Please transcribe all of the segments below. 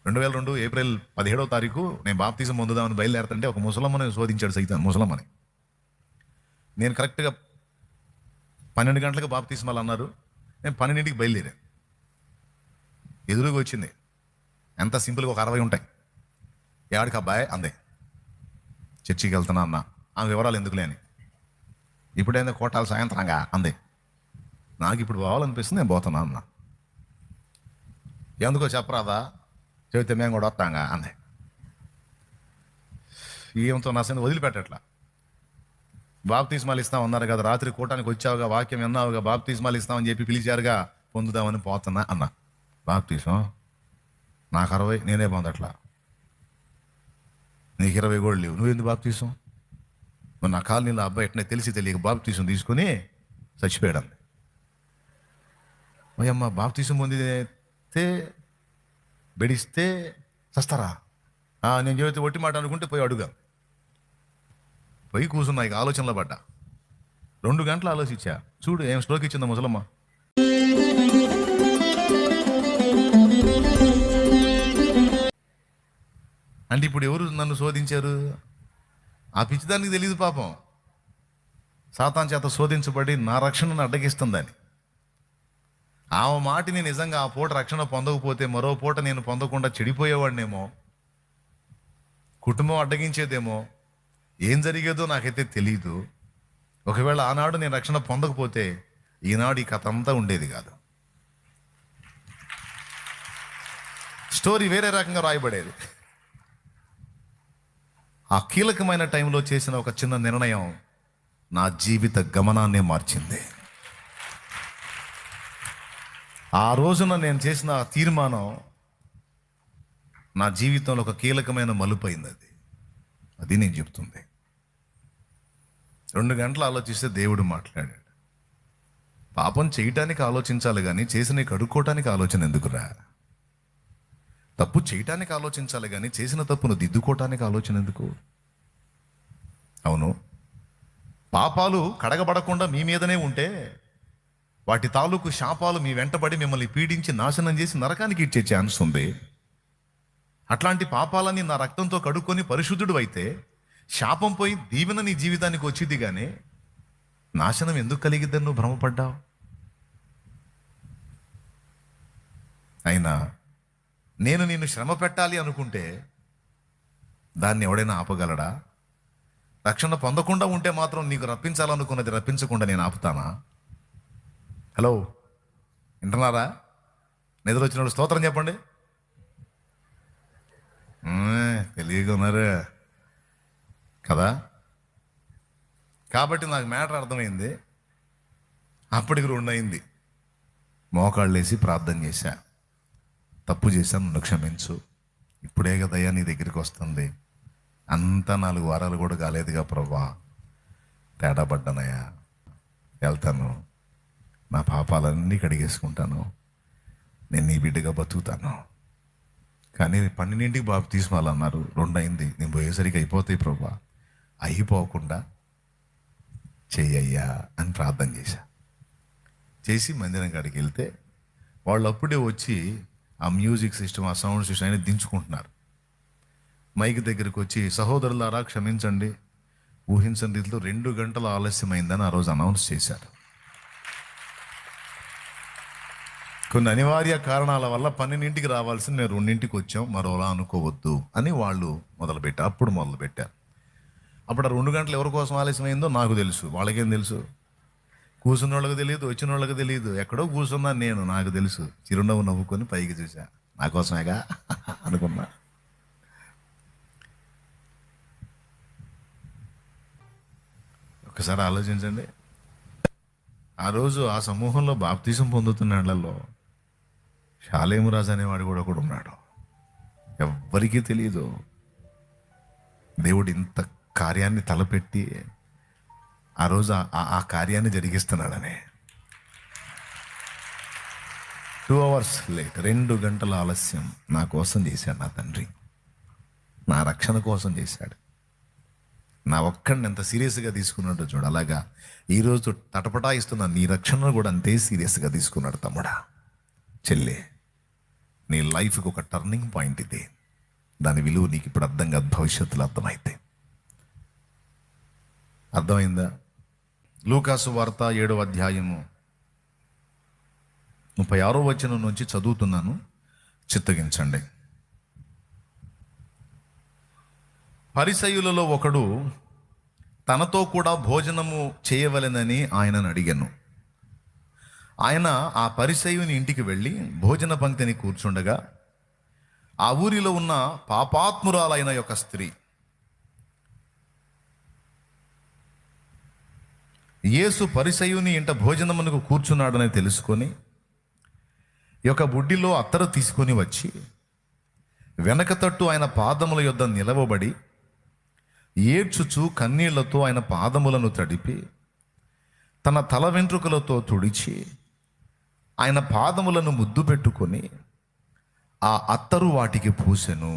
2002 April 17వ తారీఖు నేను baptism పొందుదామని బయలుదేరుతుంటే ఒక ముసలమ్మని శోధించాడు సైతాన్. ముసలమ్మని నేను కరెక్ట్గా 12 గంటలకు బాప్తీస్మాలు అన్నారు. నేను 12ంటికి బయలుదేరాను. ఎదురుగా వచ్చింది. ఎంత సింపుల్గా ఒక 60 ఉంటాయి. ఏడికి అబ్బాయి అందే. చర్చికి వెళ్తున్నా అన్న. ఆ వివరాలు ఎందుకులే అని. ఇప్పుడైనా కోటాలు సాయంత్రంగా అందే. నాకు ఇప్పుడు పోవాలనిపిస్తుంది, నేను పోతున్నా అన్న. ఎందుకో చెప్పరాదా, చెబితే మేము కూడా వస్తాంగా అందే. ఈయంతో నా సంగతి వదిలిపెట్టట్లా. బాప్తీస్మాలు ఇస్తాం అన్నారు కదా, రాత్రి కూటానికి వచ్చావుగా, వాక్యం విన్నావుగా, బాప్తీస్మాలు ఇస్తామని చెప్పి పిలిచారుగా, పొందుదామని పోతున్నా అన్న. బాప్తీసం నాకు 60, నేనే పొందట్లా. నీకు 20 కూడా లేవు, నువ్వెందుకు బాప్తీసం? నా కాలనీలో అబ్బాయి ఎట్నే తెలియక బాప్తీసం తీసుకుని చచ్చిపోయాడు. అమ్మ బాప్తీసం పొందితే బెడిస్తే చస్తారా? నేను చెబితే ఒట్టి మాట అనుకుంటే పోయి అడుగా. పోయి కూర్చున్నా, ఇక ఆలోచనలో పడ్డా. 2 గంటలు ఆలోచించా. చూడు ఏం స్ట్రోక్ ఇచ్చిందా ముసలమ్మ. అంటే ఇప్పుడు ఎవరు నన్ను శోధించారు? ఆ పిచ్చిదానికి తెలియదు పాపం. సాతాన్ చేత శోధించబడి నా రక్షణను అడ్డగిస్తుందని. ఆ మాటిని నిజంగా ఆ పూట రక్షణ పొందకపోతే మరో పూట నేను పొందకుండా చెడిపోయేవాడినేమో, కుటుంబం అడ్డగించేదేమో, ఏం జరిగేదో నాకైతే తెలీదు. ఒకవేళ ఆనాడు నేను రక్షణ పొందకపోతే ఈనాడు ఈ కథ అంతా ఉండేది కాదు. స్టోరీ వేరే రకంగా రాయబడేది. ఆ కీలకమైన టైంలో చేసిన ఒక చిన్న నిర్ణయం నా జీవిత గమనాన్నే మార్చింది. ఆ రోజున నేను చేసిన ఆ తీర్మానం నా జీవితంలో ఒక కీలకమైన మలుపు అయింది. అది నేను చెప్తుంది. 2 గంటలు ఆలోచిస్తే దేవుడు మాట్లాడాడు. పాపం చేయటానికి ఆలోచించాలి కానీ చేసిన కడుక్కోవటానికి ఆలోచన ఎందుకురా? తప్పు చేయటానికి ఆలోచించాలి కానీ చేసిన తప్పును దిద్దుకోవటానికి ఆలోచన ఎందుకు? అవును, పాపాలు కడగబడకుండా మీ మీదనే ఉంటే వాటి తాలూకు శాపాలు మీ వెంటబడి మిమ్మల్ని పీడించి నాశనం చేసి నరకానికి ఇచ్చే ఛాన్స్ ఉంది. అట్లాంటి పాపాలని నా రక్తంతో కడుక్కొని పరిశుద్ధుడు అయితే శాపం పోయి దీవెన నీ జీవితానికి వచ్చింది, కానీ నాశనం ఎందుకు కలిగిద్దని నువ్వు భ్రమపడ్డావు? అయినా నేను నిన్ను శ్రమ పెట్టాలి అనుకుంటే దాన్ని ఎవడైనా ఆపగలడా? రక్షణ పొందకుండా ఉంటే మాత్రం నీకు రప్పించాలనుకున్నది రప్పించకుండా నేను ఆపుతానా? హలో, వింటున్నారా? నిద్ర వచ్చినప్పుడు స్తోత్రం చెప్పండి. తెలియగా ఉన్నారు కదా. కాబట్టి నాకు మ్యాటర్ అర్థమైంది. అప్పటికి 2 అయింది. మోకాళ్ళు వేసి ప్రార్థన చేశా. తప్పు చేశాను, నన్ను క్షమించు. ఇప్పుడే కదయ్యా నీ దగ్గరికి వస్తుంది. అంతా 4 వారాలు కూడా కాలేదుగా ప్రభా, తేడా పడ్డానయ్యా. వెళ్తాను, నా పాపాలన్నీ కడిగేసుకుంటాను, నేను నీ బిడ్డగా బతుకుతాను. కానీ 12ంటికి బాప్తీస్మాలన్నారు. 2 అయింది. నేను పోయేసరికి అయిపోతాయి ప్రభా, అయిపోకుండా చెయ్యయ్యా అని ప్రార్థన చేసి మందిరం కాడికి వెళ్తే వాళ్ళు అప్పుడే వచ్చి ఆ మ్యూజిక్ సిస్టమ్, ఆ సౌండ్ సిస్టమ్ అనేది దించుకుంటున్నారు. మైక్ దగ్గరికి వచ్చి, సహోదరులారా క్షమించండి, ఊహించని రీతిలో 2 గంటల ఆలస్యమైందని ఆ రోజు అనౌన్స్ చేశారు. కొన్ని అనివార్య కారణాల వల్ల 12ంటికి రావాల్సింది మేము 2ంటికి వచ్చాం, మరోలా అనుకోవద్దు అని వాళ్ళు అప్పుడు మొదలుపెట్టారు. అప్పుడు ఆ 2 గంటలు ఎవరి కోసం ఆలస్యమైందో నాకు తెలుసు, వాళ్ళకేం తెలుసు? కూర్చున్న వాళ్ళకి తెలియదు, వచ్చిన వాళ్ళకి తెలియదు. ఎక్కడో కూర్చున్నాను నేను, నాకు తెలుసు. చిరునవ్వు నవ్వుకొని పైకి చూసా, నా కోసమేగా అనుకున్నా. ఒకసారి ఆలోచించండి. ఆ రోజు ఆ సమూహంలో బాప్తీసం పొందుతున్న వాళ్ళలో షాలేమురాజు అనేవాడు కూడా ఒకడు ఉన్నాడు. ఎవ్వరికీ తెలియదు దేవుడు ఇంత కార్యాన్ని తలపెట్టి ఆ రోజు ఆ కార్యాన్ని జరిగిస్తున్నాడని. 2 hours లేట్, 2 గంటల ఆలస్యం నా కోసం చేశాడు నా తండ్రి. నా రక్షణ కోసం చేశాడు. నా ఒక్కడిని ఎంత సీరియస్గా తీసుకున్నాడో చూడు. అలాగా ఈరోజు తటపటాయిస్తున్న నీ రక్షణను కూడా అంతే సీరియస్గా తీసుకున్నాడు తమ్ముడా, చెల్లి. నీ లైఫ్కి ఒక టర్నింగ్ పాయింట్ ఇది. దాని విలువ నీకు ఇప్పుడు అర్థం కాదు, భవిష్యత్తులో అర్థమైతే. అర్థమైందా? లూకాసు వార్త 7వ అధ్యాయము 36వ వచనం నుంచి చదువుతున్నాను, చిత్తగించండి. పరిసయ్యులలో ఒకడు తనతో కూడా భోజనము చేయవలెనని ఆయనను అడిగాను. ఆయన ఆ పరిసయ్యుని ఇంటికి వెళ్ళి భోజన పంక్తిని కూర్చుండగా ఆ ఊరిలో ఉన్న పాపాత్మురాలైన యొక్క స్త్రీ యేసు పరిసయ్యుని ఇంట భోజనమునకు కూర్చున్నాడని తెలుసుకొని ఈ యొక్క బుడ్డిలో అత్తరు తీసుకొని వచ్చి వెనక తట్టు ఆయన పాదముల యొద్ద నిలవబడి ఏడ్చుచు కన్నీళ్లతో ఆయన పాదములను తడిపి తన తల వెంట్రుకలతో తుడిచి ఆయన పాదములను ముద్దు పెట్టుకొని ఆ అత్తరు వాటికి పూసెను.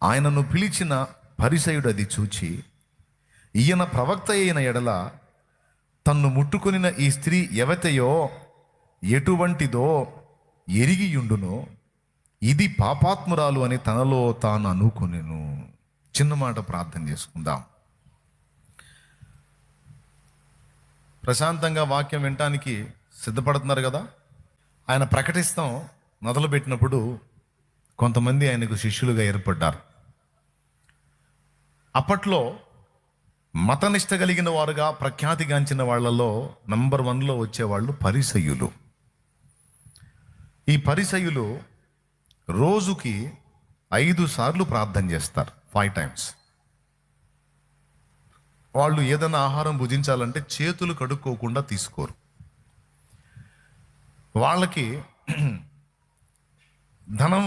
ఆయనను పిలిచిన పరిసయుడు అది చూచి, ఈయన ప్రవక్త అయిన ఎడల తన్ను ముట్టుకొనిన ఈ స్త్రీ ఎవతయో ఎటువంటిదో ఎరిగియుండునో, ఇది పాపాత్మురాలు అని తనలో తాను అనుకొనెను. చిన్న మాట ప్రార్థన చేసుకుందాం. ప్రశాంతంగా వాక్యం వినటానికి సిద్ధపడుతున్నారు కదా. ఆయన ప్రకటిస్తాం మొదలుపెట్టినప్పుడు కొంతమంది ఆయనకు శిష్యులుగా ఏర్పడ్డారు. అప్పట్లో మతనిష్ట కలిగిన వారుగా ప్రఖ్యాతిగాంచిన వాళ్ళలో నంబర్ 1లో వచ్చేవాళ్ళు పరిసయ్యులు. ఈ పరిసయ్యులు రోజుకి 5 సార్లు ప్రార్థన చేస్తారు, 5 times. వాళ్ళు ఏదైనా ఆహారం భుజించాలంటే చేతులు కడుక్కోకుండా తీసుకోరు. వాళ్ళకి ధనం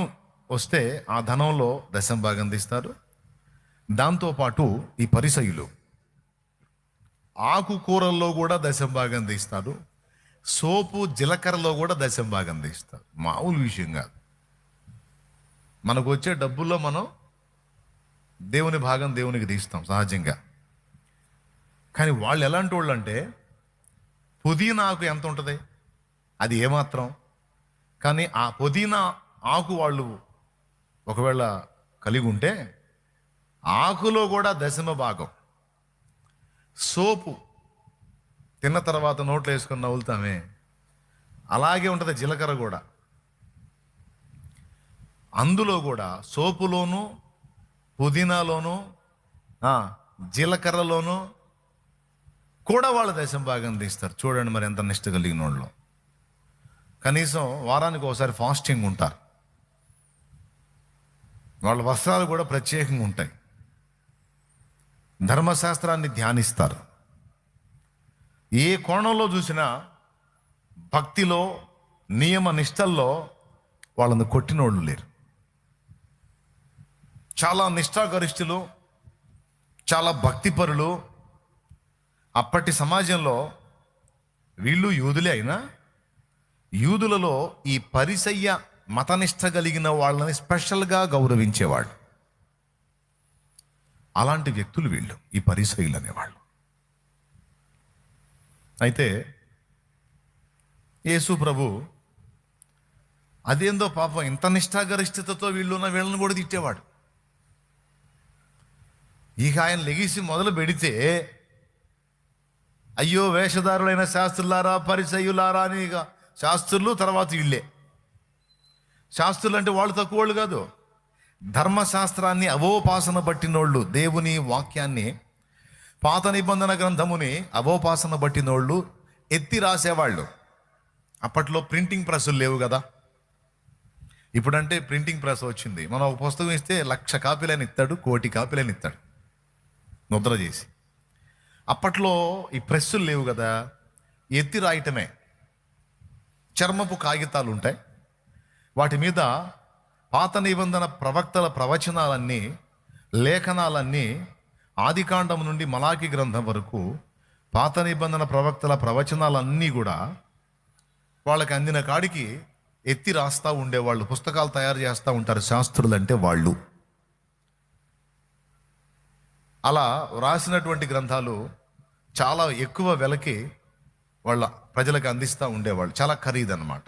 వస్తే ఆ ధనంలో 10% తీస్తారు. దాంతోపాటు ఈ పరిసయ్యులు ఆకుకూరల్లో కూడా 10% తీస్తారు. సోపు జీలకర్రలో కూడా 10% తీస్తారు. మామూలు విషయం కాదు. మనకు వచ్చే డబ్బుల్లో మనం దేవుని భాగం దేవునికి తీస్తాం సహజంగా. కానీ వాళ్ళు ఎలాంటి వాళ్ళు అంటే, పుదీనా ఆకు ఎంత ఉంటుంది, అది ఏమాత్రం. కానీ ఆ పుదీనా ఆకు వాళ్ళు ఒకవేళ కలిగి ఉంటే ఆకులో కూడా 10%. సోపు తిన్న తర్వాత నోట్లో వేసుకొని నవ్వులుతామే, అలాగే ఉంటుంది జీలకర్ర కూడా. అందులో కూడా సోపులోను పుదీనాలోను జీలకర్రలోను కూడా వాళ్ళు 10% తీస్తారు. చూడండి మరి ఎంత నిష్ట కలిగిన వాళ్ళు. కనీసం వారానికి ఒకసారి ఫాస్టింగ్ ఉంటారు. వాళ్ళ వస్త్రాలు కూడా ప్రత్యేకంగా ఉంటాయి. ధర్మశాస్త్రాన్ని ధ్యానిస్తారు. ఏ కోణంలో చూసినా భక్తిలో నియమ నిష్టల్లో వాళ్ళని కొట్టినోళ్ళు లేరు. చాలా నిష్ఠాగరిష్ఠులు, చాలా భక్తిపరులు. అప్పటి సమాజంలో వీళ్ళు యూదులే అయినా యూదులలో ఈ పరిసయ్య మతనిష్ట కలిగిన వాళ్ళని స్పెషల్గా గౌరవించేవాళ్ళు. అలాంటి వ్యక్తులు వీళ్ళు, ఈ పరిసయ్యులు అనేవాళ్ళు. అయితే యేసు ప్రభు అదేందో పాపం ఇంత నిష్ఠాగరిష్ఠతతో వీళ్ళని కూడా తిట్టేవాడు. ఇక ఆయన లెగిసి మొదలు పెడితే, అయ్యో వేషధారులైన శాస్త్రులారా పరిసయ్యులారా అని, ఇక శాస్త్రులు తర్వాత వీళ్ళే. శాస్త్రులు అంటే వాళ్ళు తక్కువ వాళ్ళు కాదు. ధర్మశాస్త్రాన్ని అవోపాసన పట్టినోళ్ళు, దేవుని వాక్యాన్ని, పాత నిబంధన గ్రంథముని అవోపాసన పట్టినోళ్ళు ఎత్తి రాసేవాళ్ళు. అప్పట్లో ప్రింటింగ్ ప్రెస్సులు లేవు కదా. ఇప్పుడంటే ప్రింటింగ్ ప్రెస్ వచ్చింది. మనం ఒక పుస్తకం ఇస్తే 1,00,000 కాపీలని ఇస్తాడు, 1,00,000 కాపీలని ఇస్తాడు ముద్ర చేసి. అప్పట్లో ఈ ప్రెస్సులు లేవు కదా, ఎత్తి రాయటమే. చర్మపు కాగితాలు ఉంటాయి, వాటి మీద పాత నిబంధన ప్రవక్తల ప్రవచనాలన్నీ, లేఖనాలన్నీ, ఆదికాండం నుండి మలాకి గ్రంథం వరకు పాత నిబంధన ప్రవక్తల ప్రవచనాలన్నీ కూడా వాళ్ళకి అందిన కాడికి ఎత్తి రాస్తూ ఉండేవాళ్ళు. పుస్తకాలు తయారు చేస్తూ ఉంటారు శాస్త్రులు అంటే వాళ్ళు. అలా రాసినటువంటి గ్రంథాలు చాలా ఎక్కువ వెలకి వాళ్ళ ప్రజలకు అందిస్తూ ఉండేవాళ్ళు. చాలా ఖరీదన్నమాట.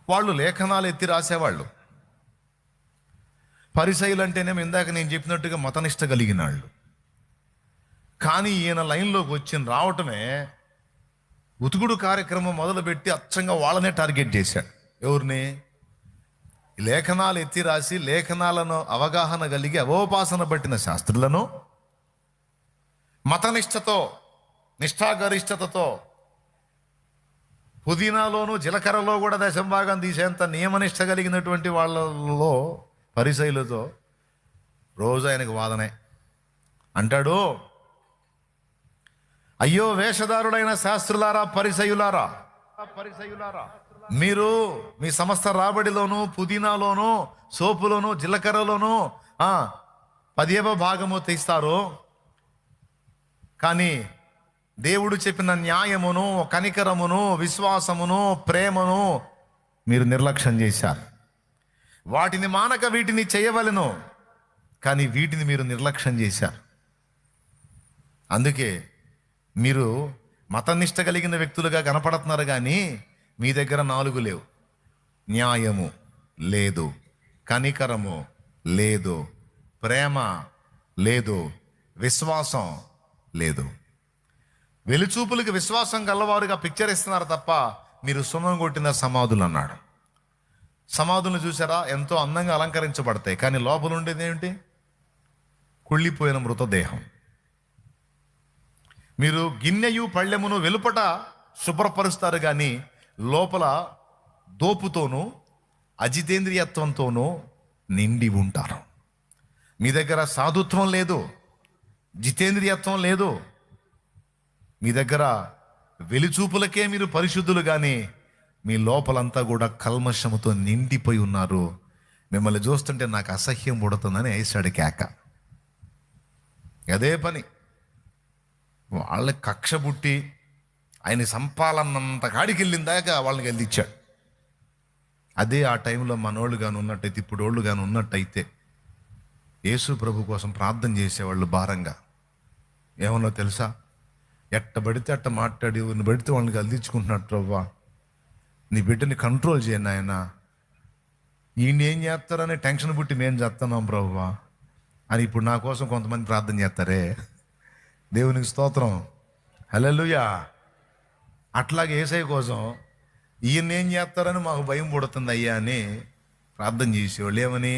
వాళ్ళు లేఖనాలు ఎత్తి రాసేవాళ్ళు. పరిసయ్యులు అంటేనేమో ఇందాక నేను చెప్పినట్టుగా మతనిష్ట కలిగిన వాళ్ళు. కానీ ఈయన లైన్లోకి వచ్చి రావటమే ఉతుకుడు కార్యక్రమం మొదలుపెట్టి అచ్చంగా వాళ్ళనే టార్గెట్ చేశాడు. ఎవరిని? లేఖనాలు ఎత్తి రాసి లేఖనాలను అవగాహన కలిగి అవోపాసన పట్టిన శాస్త్రులను మతనిష్టతో, నిష్ఠాగరిష్టతతో, పుదీనాలోను జీలకర్రలో కూడా దశంభాగం తీసేంత నియమనిష్ట కలిగినటువంటి వాళ్ళలో పరిసయ్యులతో రోజు ఆయనకు వాదనే. అంటాడు, అయ్యో వేషధారుడైన శాస్త్రులారా, పరిసయ్యులారా, మీరు మీ సమస్త రాబడిలోను, పుదీనాలోను, సోపులోను, జీలకర్రలోను 10వ భాగము తీస్తారు. కానీ దేవుడు చెప్పిన న్యాయమును, కనికరమును, విశ్వాసమును, ప్రేమను మీరు నిర్లక్ష్యం చేశారు. వాటిని మానక వీటిని చేయవలెను, కానీ వీటిని మీరు నిర్లక్ష్యం చేశారు. అందుకే మీరు మతనిష్ట కలిగిన వ్యక్తులుగా కనపడుతున్నారు, కానీ మీ దగ్గర 4 లేవు. న్యాయము లేదు, కనికరము లేదు, ప్రేమ లేదు, విశ్వాసం లేదు. వెలుచూపులకి విశ్వాసం గల్లవారుగా పిక్చర్ ఇస్తున్నారు తప్ప మీరు సున్నం కొట్టిన సమాధులు అన్నాడు. సమాధులను చూసారా? ఎంతో అందంగా అలంకరించబడతాయి, కానీ లోపల ఉండేది ఏమిటి? కుళ్ళిపోయిన మృతదేహం. మీరు గిన్నెయు పళ్ళెమును వెలుపట శుభ్రపరుస్తారు, కానీ లోపల దోపుతోనూ అజితేంద్రియత్వంతోనూ నిండి ఉంటారు. మీ దగ్గర సాధుత్వం లేదు, జితేంద్రియత్వం లేదు. మీ దగ్గర వెలిచూపులకే మీరు పరిశుద్ధులు, కానీ మీ లోపలంతా కూడా కల్మషముతో నిండిపోయి ఉన్నారు. మిమ్మల్ని చూస్తుంటే నాకు అసహ్యం పుడుతుందని వేసాడు కేక. అదే పని వాళ్ళ కక్ష పుట్టి ఆయన సంపాలన్నంత కాడికి వెళ్ళిన దాకా వాళ్ళని గెలిచాడు. అదే ఆ టైంలో మనోళ్ళు కానీ ఉన్నట్టయితే, ఇప్పుడోళ్ళు కానీ ఉన్నట్టయితే యేసు ప్రభు కోసం ప్రార్థన చేసేవాళ్ళు భారంగా. ఏమన్నా తెలుసా? ఎట్ట పడితే అట్ట మాట్లాడి పడితే వాళ్ళని గెలిచుకుంటున్నట్టు, రవ్వా నీ బిడ్డని కంట్రోల్ చేయను ఆయన, ఈయన ఏం చేస్తారని టెన్షన్ పుట్టి మేము చేస్తున్నాం ప్రభువా అని ఇప్పుడు నా కోసం కొంతమంది ప్రార్థన చేస్తారే. దేవునికి స్తోత్రం, హల్లెలూయా. అట్లాగే యేసయ్య కోసం ఈయన ఏం చేస్తారని మాకు భయం పుడుతుంది అయ్యా అని ప్రార్థన చేసేవాళ్ళు. ఏమని?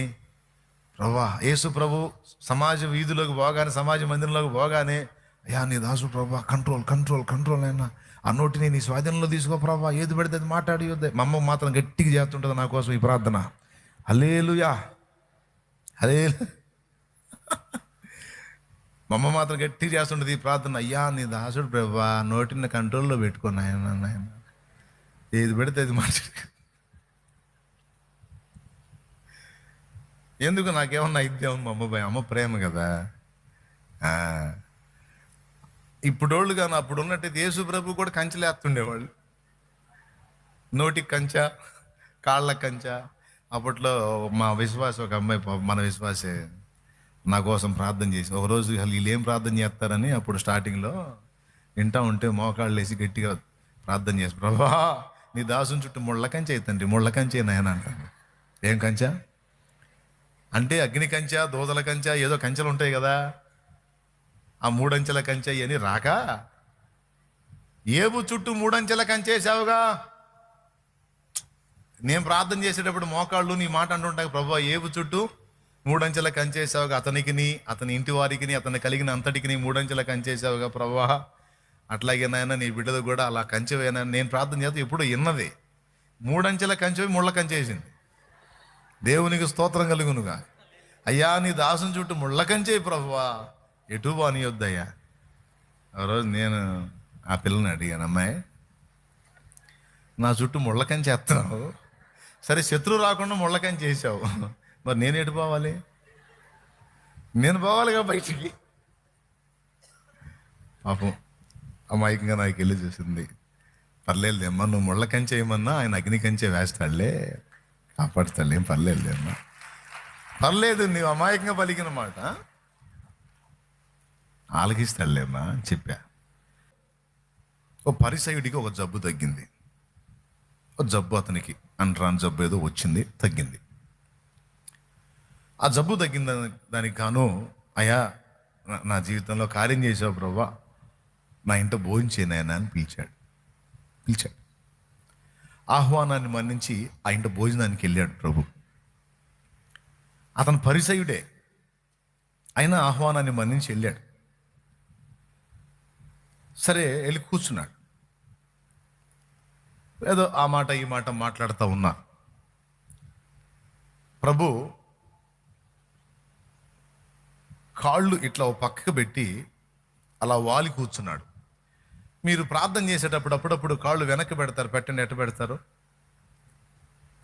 ప్రభువా, యేసు ప్రభు సమాజ వీధులకు పోగానే, సమాజ మందిరంలోకి పోగానే, అయ్యా నీ దాసు ప్రభా, కంట్రోల్ కంట్రోల్ కంట్రోల్ అయినా ఆ నోటిని నీ స్వాధీనంలో తీసుకో ప్రభా, ఏది పడితే అది మాట్లాడి వద్దే. మా అమ్మ మాత్రం గట్టిగా చేస్తుంటుంది నా కోసం ఈ ప్రార్థన. హల్లెలూయా, హల్లెలూయా. మా అమ్మ మాత్రం గట్టిగా చేస్తుంటుంది ఈ ప్రార్థన. అయ్యా నీ దాసుడు ప్రభా, నోటిని కంట్రోల్లో పెట్టుకుని ఆయన ఏది పెడితే అది మాట్లాడు. ఎందుకు? నాకేమన్నా ఇద్దాం మా అమ్మ అమ్మ ప్రేమ కదా. ఇప్పుడోళ్ళు కానీ అప్పుడు ఉన్నట్టయితే యేసు ప్రభు కూడా కంచెలేస్తుండేవాళ్ళు. నోటికి కంచా, కాళ్ళ కంచా. అప్పట్లో మా విశ్వాస ఒక అమ్మాయి, మన విశ్వాసే, నా కోసం ప్రార్థన చేసి ఒకరోజు వీళ్ళు ఏం ప్రార్థన చేస్తారని అప్పుడు స్టార్టింగ్లో వింటా ఉంటే మోకాళ్ళు వేసి గట్టిగా ప్రార్థన చేసి, ప్రభా నీ దాసుని చుట్టూ ముళ్ళ కంచె అవుతండి, ముళ్ళ కంచె నాయన అంటాను. ఏం కంచా అంటే? అగ్ని కంచా, దూదల కంచా, ఏదో కంచెలు ఉంటాయి కదా, ఆ 3 అంచెల కంచె అని రాక ఏబు చుట్టూ 3 అంచెల కంచేసావుగా. నేను ప్రార్థన చేసేటప్పుడు మోకాళ్ళు నీ మాట అంటుంటాయి, ప్రభు ఏబు చుట్టూ 3 అంచెల కంచేసావుగా, అతనికిని, అతని ఇంటి వారికిని, అతను కలిగిన అంతటికి 3 అంచెల కంచేసావుగా ప్రభా. అట్లాగే నాయన నీ బిడ్డలు కూడా అలా కంచెవేనా. నేను ప్రార్థన చేస్తే ఎప్పుడు విన్నది 3 అంచెల కంచెవి ముళ్ళ కంచేసింది. దేవునికి స్తోత్రం కలుగునుగా. అయ్యా నీ దాసుని చుట్టూ ముళ్ళ కంచే ప్రభువా, ఎటు బానియొద్దయ్యా. ఆ రోజు నేను ఆ పిల్లని అడిగాను, అమ్మాయి నా చుట్టూ ముళ్ళ కంచె ఎత్తున్నావు, సరే శత్రువు రాకుండా ముళ్ళ కంచె చేసావు, మరి నేను ఎటు పోవాలి? నేను పోవాలిగా బయటికి. పాపం అమాయకంగా నాకు వెళ్ళి చూసింది, పర్లేదులేమ్మా, నువ్వు ముళ్ళ కంచె వేయమన్నా ఆయన అగ్ని కంచె వేస్తాడులే, కాపాడుతాడులే, ఏం పర్లేదులేమ్మా, పర్లేదు నీవు అమాయకంగా పలికిన మాట ఆలకిస్తాడులేమ్మా అని చెప్పా. ఓ పరిసయుడికి ఒక జబ్బు తగ్గింది. ఓ జబ్బు అతనికి అంటరాని జబ్బు ఏదో వచ్చింది, తగ్గింది. ఆ జబ్బు తగ్గింది దానికి గాను, అయ్యా నా జీవితంలో కార్యం చేసావు ప్రభా, నా ఇంట భోజనం చేయనాయన అని పిలిచాడు. ఆహ్వానాన్ని మన్నించి ఆ ఇంట భోజనానికి వెళ్ళాడు ప్రభు. అతను పరిసయుడే అయినా ఆహ్వానాన్ని మన్నించి వెళ్ళాడు. సరే వెళ్ళి కూర్చున్నాడు. ఏదో ఆ మాట ఈ మాట మాట్లాడుతూ ఉన్నా. ప్రభు కాళ్ళు ఇట్లా ఓ పక్కకు పెట్టి అలా వాలి కూర్చున్నాడు. మీరు ప్రార్థన చేసేటప్పుడు అప్పుడప్పుడు కాళ్ళు వెనక్కి పెడతారు, పెట్టండి, ఎట్ట పెడతారు?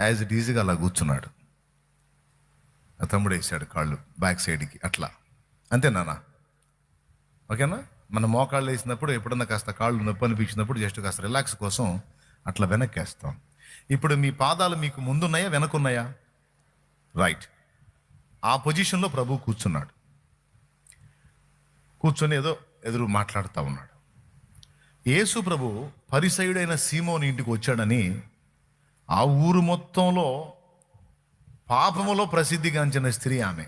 యాజ్ ఇట్ ఈజీగా అలా కూర్చున్నాడు. ఆ తమ్ముడు వేసాడు కాళ్ళు బ్యాక్ సైడ్కి అట్లా. అంతే నాన్న, ఓకేనా? మన మోకాళ్ళు వేసినప్పుడు ఎప్పుడన్నా కాస్త కాళ్ళు నొప్పి అనిపించినప్పుడు జస్ట్ కాస్త రిలాక్స్ కోసం అట్లా వెనక్కి వేస్తాం. ఇప్పుడు మీ పాదాలు మీకు ముందున్నాయా వెనకున్నాయా? రైట్. ఆ పొజిషన్లో ప్రభు కూర్చున్నాడు. కూర్చొని ఏదో ఎదురు మాట్లాడుతూ ఉన్నాడు. యేసు ప్రభు పరిసయుడైన సీమోని ఇంటికి వచ్చాడని ఆ ఊరు మొత్తంలో పాపములో ప్రసిద్ధిగాంచిన స్త్రీ ఆమె.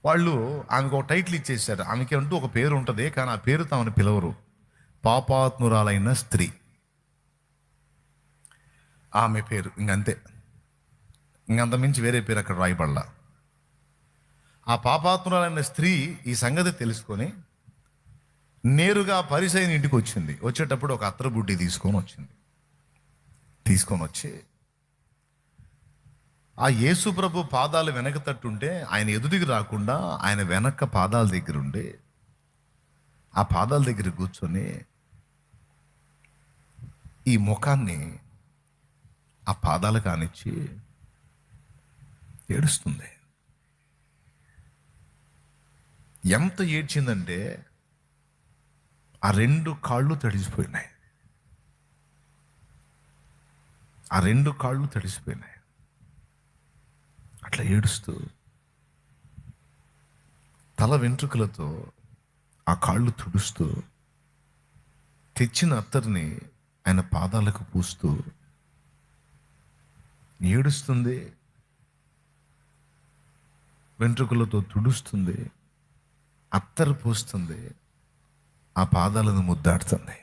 వాళ్ళు ఆమెకు ఒక టైటిల్ ఇచ్చేసారు. ఆమెకి అంటూ ఒక పేరు ఉంటుంది, కానీ ఆ పేరుతో ఆమెను పిలవరు. పాపాత్మురాలైన స్త్రీ ఆమె పేరు. ఇంకంతే, ఇంకంత మించి వేరే పేరు అక్కడ రాయబడలా. ఆ పాపాత్మురాలైన స్త్రీ ఈ సంగతి తెలుసుకొని నేరుగా పరిసయ్యుని ఇంటికి వచ్చింది. వచ్చేటప్పుడు ఒక అత్తరు బుడ్డి తీసుకొని వచ్చి ఆ యేసు ప్రభు పాదాలు వెనక తట్టుంటే ఆయన ఎదుటికి రాకుండా ఆయన వెనక పాదాల దగ్గర ఉండి ఆ పాదాల దగ్గర కూర్చొని ఈ ముఖాన్ని ఆ పాదాలు కానిచ్చి ఏడుస్తుంది. ఎంత ఏడ్చిందంటే ఆ రెండు కాళ్ళు తడిసిపోయినాయి. అట్లా ఏడుస్తూ తల వెంట్రుకలతో ఆ కాళ్ళు తుడుస్తూ తెచ్చిన అత్తర్ని ఆయన పాదాలకు పూస్తూ ఏడుస్తుంది, వెంట్రుకలతో తుడుస్తుంది, అత్తరు పూస్తుంది, ఆ పాదాలను ముద్దాడుతుంది.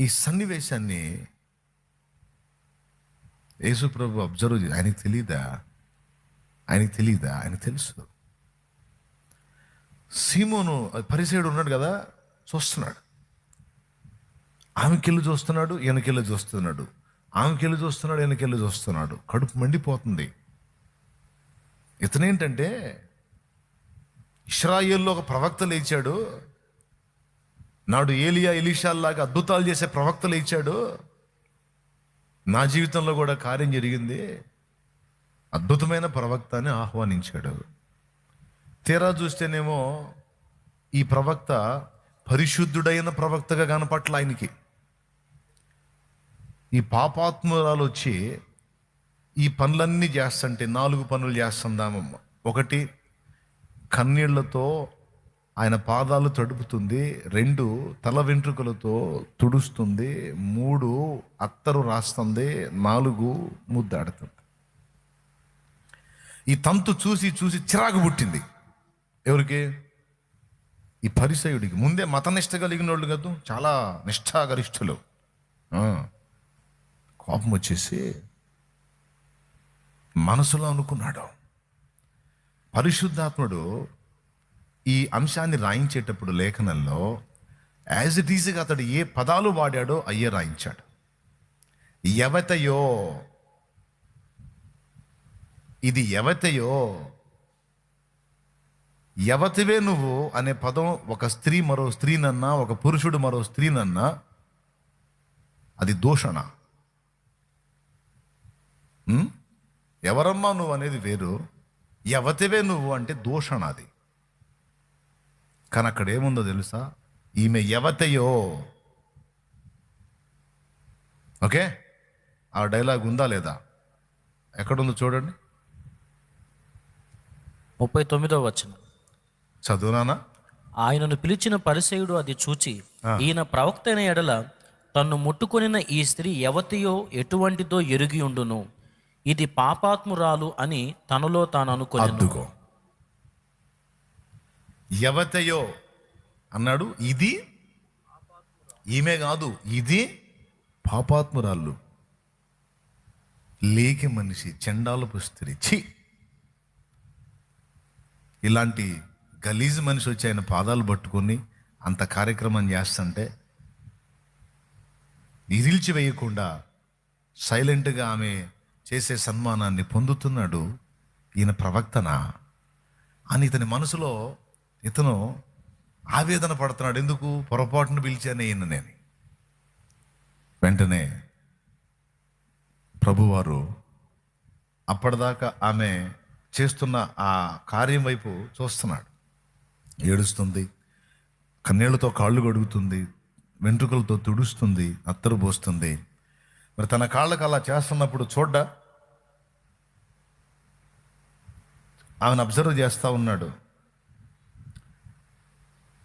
ఈ సన్నివేశాన్ని యేసు ప్రభు అబ్జర్వ్ చేసి, ఆయనకు తెలీదా? ఆయన తెలుసు. సీమోను పరిసయుడు ఉన్నాడు కదా, చూస్తున్నాడు. ఆమెకెళ్ళి చూస్తున్నాడు, ఈయనకెళ్ళి చూస్తున్నాడు, ఆమెకెళ్ళి చూస్తున్నాడు, ఈయనకెళ్ళి చూస్తున్నాడు. కడుపు మండిపోతుంది. ఇతనేంటంటే ఇశ్రాయేల్లో ఒక ప్రవక్త లేచాడు, నాడు ఏలియా ఎలీషాల్లాగా అద్భుతాలు చేసే ప్రవక్త లేచాడు, నా జీవితంలో కూడా కార్యం జరిగింది, అద్భుతమైన ప్రవక్త అని ఆహ్వానించాడు. తీరా చూస్తేనేమో ఈ ప్రవక్త పరిశుద్ధుడైన ప్రవక్తగా కనపట్ల ఆయనకి. ఈ పాపాత్మురాలు వచ్చి ఈ పనులన్నీ చేస్తుంటే 4 పనులు చేస్తుందామమ్మ. 1, కన్నీళ్లతో ఆయన పాదాలు తడుపుతుంది. 2, తల వెంట్రుకలతో తుడుస్తుంది. 3, అత్తరు రాస్తుంది. 4, ముద్దాడుతుంది. ఈ తంతు చూసి చిరాకు పుట్టింది. ఎవరికి? ఈ పరిసయుడికి. ముందే మతనిష్ట కలిగిన వాళ్ళు కదా, చాలా నిష్ఠాగరిష్ఠులు. కోపం వచ్చేసి మనసులో అనుకున్నాడు, పరిశుద్ధాత్ముడు ఈ అంశాన్ని రాయించేటప్పుడు లేఖనంలో యాజ్ ఇట్ ఈజ్గా అతడు ఏ పదాలు వాడాడో అయ్యే రాయించాడు. యవతయో, ఇది యవతయో, యవతివే నువ్వు అనే పదం ఒక స్త్రీ మరో స్త్రీనన్నా, ఒక పురుషుడు మరో స్త్రీనన్నా అది దూషణ. ఎవరమ్మా నువ్వు అనేది వేరు, యవతివే నువ్వు అంటే దూషణ అది. కానీ అక్కడ ఏముందో తెలుసా? ఈమె యవతయో. ఓకే, ఆ డైలాగ్ ఉందా లేదా? ఎక్కడుందో చూడండి. 39వ వచనం చదువునానా? ఆయనను పిలిచిన పరిసయుడు అది చూచి, ఈయన ప్రవక్త అయిన ఎడల తన్ను ముట్టుకొనిన ఈ స్త్రీ యవతియో ఎటువంటిదో ఎరిగి ఉండును, ఇది పాపాత్మురాలు అని తనలో తాను అనుకొనెను. అద్దుకో, యవతయో అన్నాడు. ఇది ఈమె కాదు, ఇది పాపాత్మురాళ్ళు, లేకి మనిషి, చెండాలపు స్త్రీ. ఛీ, ఇలాంటి గలీజ్ మనిషి వచ్చి ఆయన పాదాలు పట్టుకొని అంత కార్యక్రమం చేస్తుంటే ఇదిల్చి వేయకుండా సైలెంట్గా ఆమె చేసే సన్మానాన్ని పొందుతున్నాడు. ఈయన ప్రవక్తనా అని ఇతని మనసులో ఇతను ఆవేదన పడుతున్నాడు. ఎందుకు? పొరపాటును పిలిచానే ఈయన నేను. వెంటనే ప్రభువారు అప్పటిదాకా ఆమె చేస్తున్న ఆ కార్యం వైపు చూస్తున్నాడు. ఏడుస్తుంది, కన్నీళ్లతో కాళ్ళు కడుగుతుంది, వెంట్రుకలతో తుడుస్తుంది, అత్తరు పోస్తుంది. మరి తన కాళ్ళకు అలా చేస్తున్నప్పుడు ఆమెను అబ్జర్వ్ చేస్తూ ఉన్నాడు.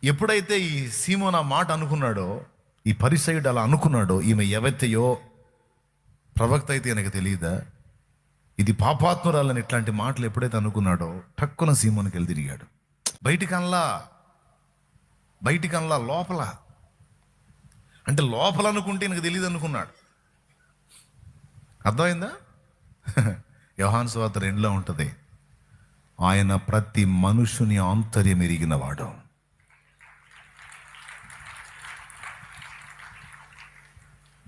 ఎప్పుడైతే ఈ సీమోన్ ఆ మాట అనుకున్నాడో, ఈ పరిసయుడు అలా అనుకున్నాడో, ఈమె ఎవతయో ప్రవక్త అయితే ఈయనకు తెలియదా, ఇది పాపాత్మురాలని ఇట్లాంటి మాటలు ఎప్పుడైతే అనుకున్నాడో టక్కున సీమోన్కి వెళ్ళి తిరిగాడు. బయటికల్లా లోపల, అంటే లోపల అనుకుంటే ఈయనకు తెలియదు అనుకున్నాడు. అర్థమైందా? యోహాను సువార్త 2లో ఉంటుంది, ఆయన ప్రతి మనుషుని ఆంతర్యం ఎరిగినవాడు.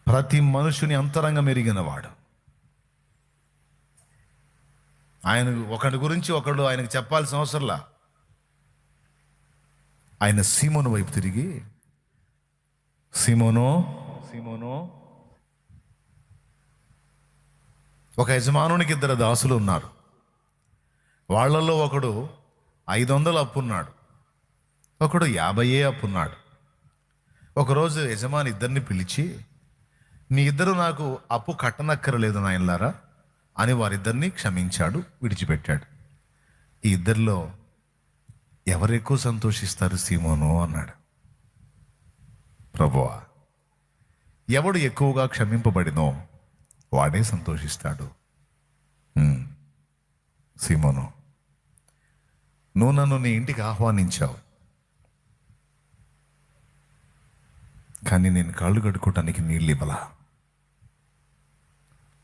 ప్రతి మనుషుని అంతరంగం ఎరిగినవాడు. ఆయన ఒకటి గురించి ఒకడు ఆయనకు చెప్పాల్సిన అవసరంలా. ఆయన సీమోను వైపు తిరిగి, సీమోను, ఒక యజమానునికి 2 దాసులు ఉన్నారు. వాళ్ళల్లో ఒకడు 500 అప్పున్నాడు, ఒకడు 50 అప్పున్నాడు. ఒకరోజు యజమాని ఇద్దరిని పిలిచి, మీ ఇద్దరు నాకు అప్పు కట్టనక్కరలేదు నాయనలారా అని వారిద్దరిని క్షమించాడు, విడిచిపెట్టాడు. ఈ ఇద్దరిలో ఎవరు ఎక్కువ సంతోషిస్తారు సీమోను అన్నాడు. ప్రభువా, ఎవడు ఎక్కువగా క్షమింపబడినో వాడే సంతోషిస్తాడు. సీమోను, నువ్వు నన్ను నీ ఇంటికి ఆహ్వానించావు, కానీ నేను కాళ్ళు కడుక్కోవటానికి నీళ్ళు ఇవ్వలా.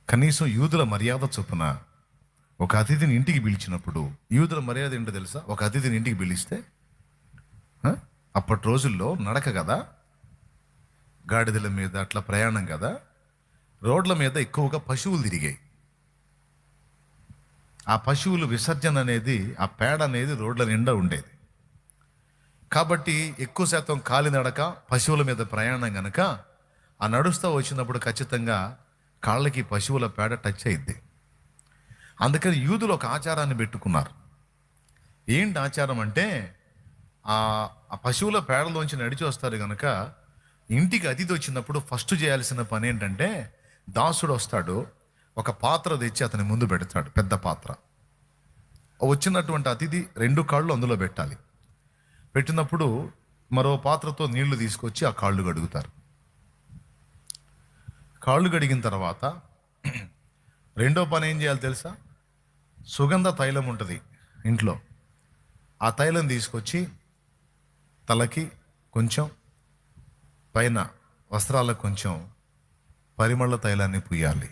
కనీసం యూదుల మర్యాద చొప్పున ఒక అతిథిని ఇంటికి పిలిచినప్పుడు, యూదుల మర్యాద ఏంటో తెలుసా? ఒక అతిథిని ఇంటికి పిలిస్తే అప్పటి రోజుల్లో నడక కదా, గాడిదల మీద అట్లా ప్రయాణం కదా, రోడ్ల మీద ఎక్కువగా పశువులు తిరిగాయి. ఆ పశువులు విసర్జన అనేది, ఆ పేడ అనేది రోడ్ల నిండా ఉండేది. కాబట్టి ఎక్కువ శాతం కాలినడక, పశువుల మీద ప్రయాణం కనుక ఆ నడుస్తూ వచ్చినప్పుడు ఖచ్చితంగా కాళ్ళకి పశువుల పేడ టచ్ అయింది. అందుకని యూదులు ఒక ఆచారాన్ని పెట్టుకున్నారు. ఏంటి ఆచారం అంటే, ఆ పశువుల పేడలోంచి నడిచి వస్తారు కనుక ఇంటికి అతిథి వచ్చినప్పుడు ఫస్ట్ చేయాల్సిన పని ఏంటంటే, దాసుడు వస్తాడు, ఒక పాత్ర తెచ్చి అతని ముందు పెడతాడు, పెద్ద పాత్ర. వచ్చినటువంటి అతిథి 2 కాళ్ళు అందులో పెట్టాలి. పెట్టినప్పుడు మరో పాత్రతో నీళ్లు తీసుకొచ్చి ఆ కాళ్ళు కడుగుతారు. కాళ్ళు కడిగిన తర్వాత రెండో పని ఏం చేయాలి తెలుసా? సుగంధ తైలం ఉంటుంది ఇంట్లో, ఆ తైలం తీసుకొచ్చి తలకి కొంచెం, పైన వస్త్రాలకు కొంచెం పరిమళ తైలాన్ని పూయాలి.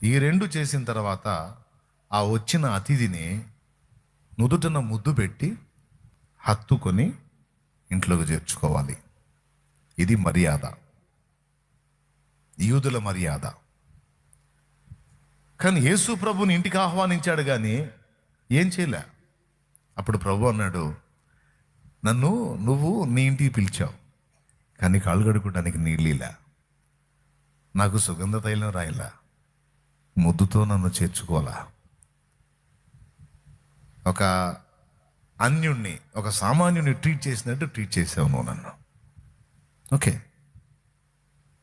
ఈ 2 చేసిన తర్వాత ఆ వచ్చిన అతిథిని నుదుటన ముద్దు పెట్టి హత్తుకొని ఇంట్లోకి చేర్చుకోవాలి. ఇది మర్యాద, యూదుల మర్యాద. కానీ యేసు ప్రభుని ఇంటికి ఆహ్వానించాడు కానీ ఏం చేయలే. అప్పుడు ప్రభు అన్నాడు, నువ్వు నీ ఇంటికి పిలిచావు, కానీ కాళ్ళు కడుక్కోవడానికి నీళ్ళిలా, నాకు సుగంధ తైలం రాయలా, ముద్దుతో నన్ను చేర్చుకోవాలా. ఒక అన్యుణ్ణి, ఒక సామాన్యుని ట్రీట్ చేసినట్టు ట్రీట్ చేసావు నువ్వు నన్ను. ఓకే,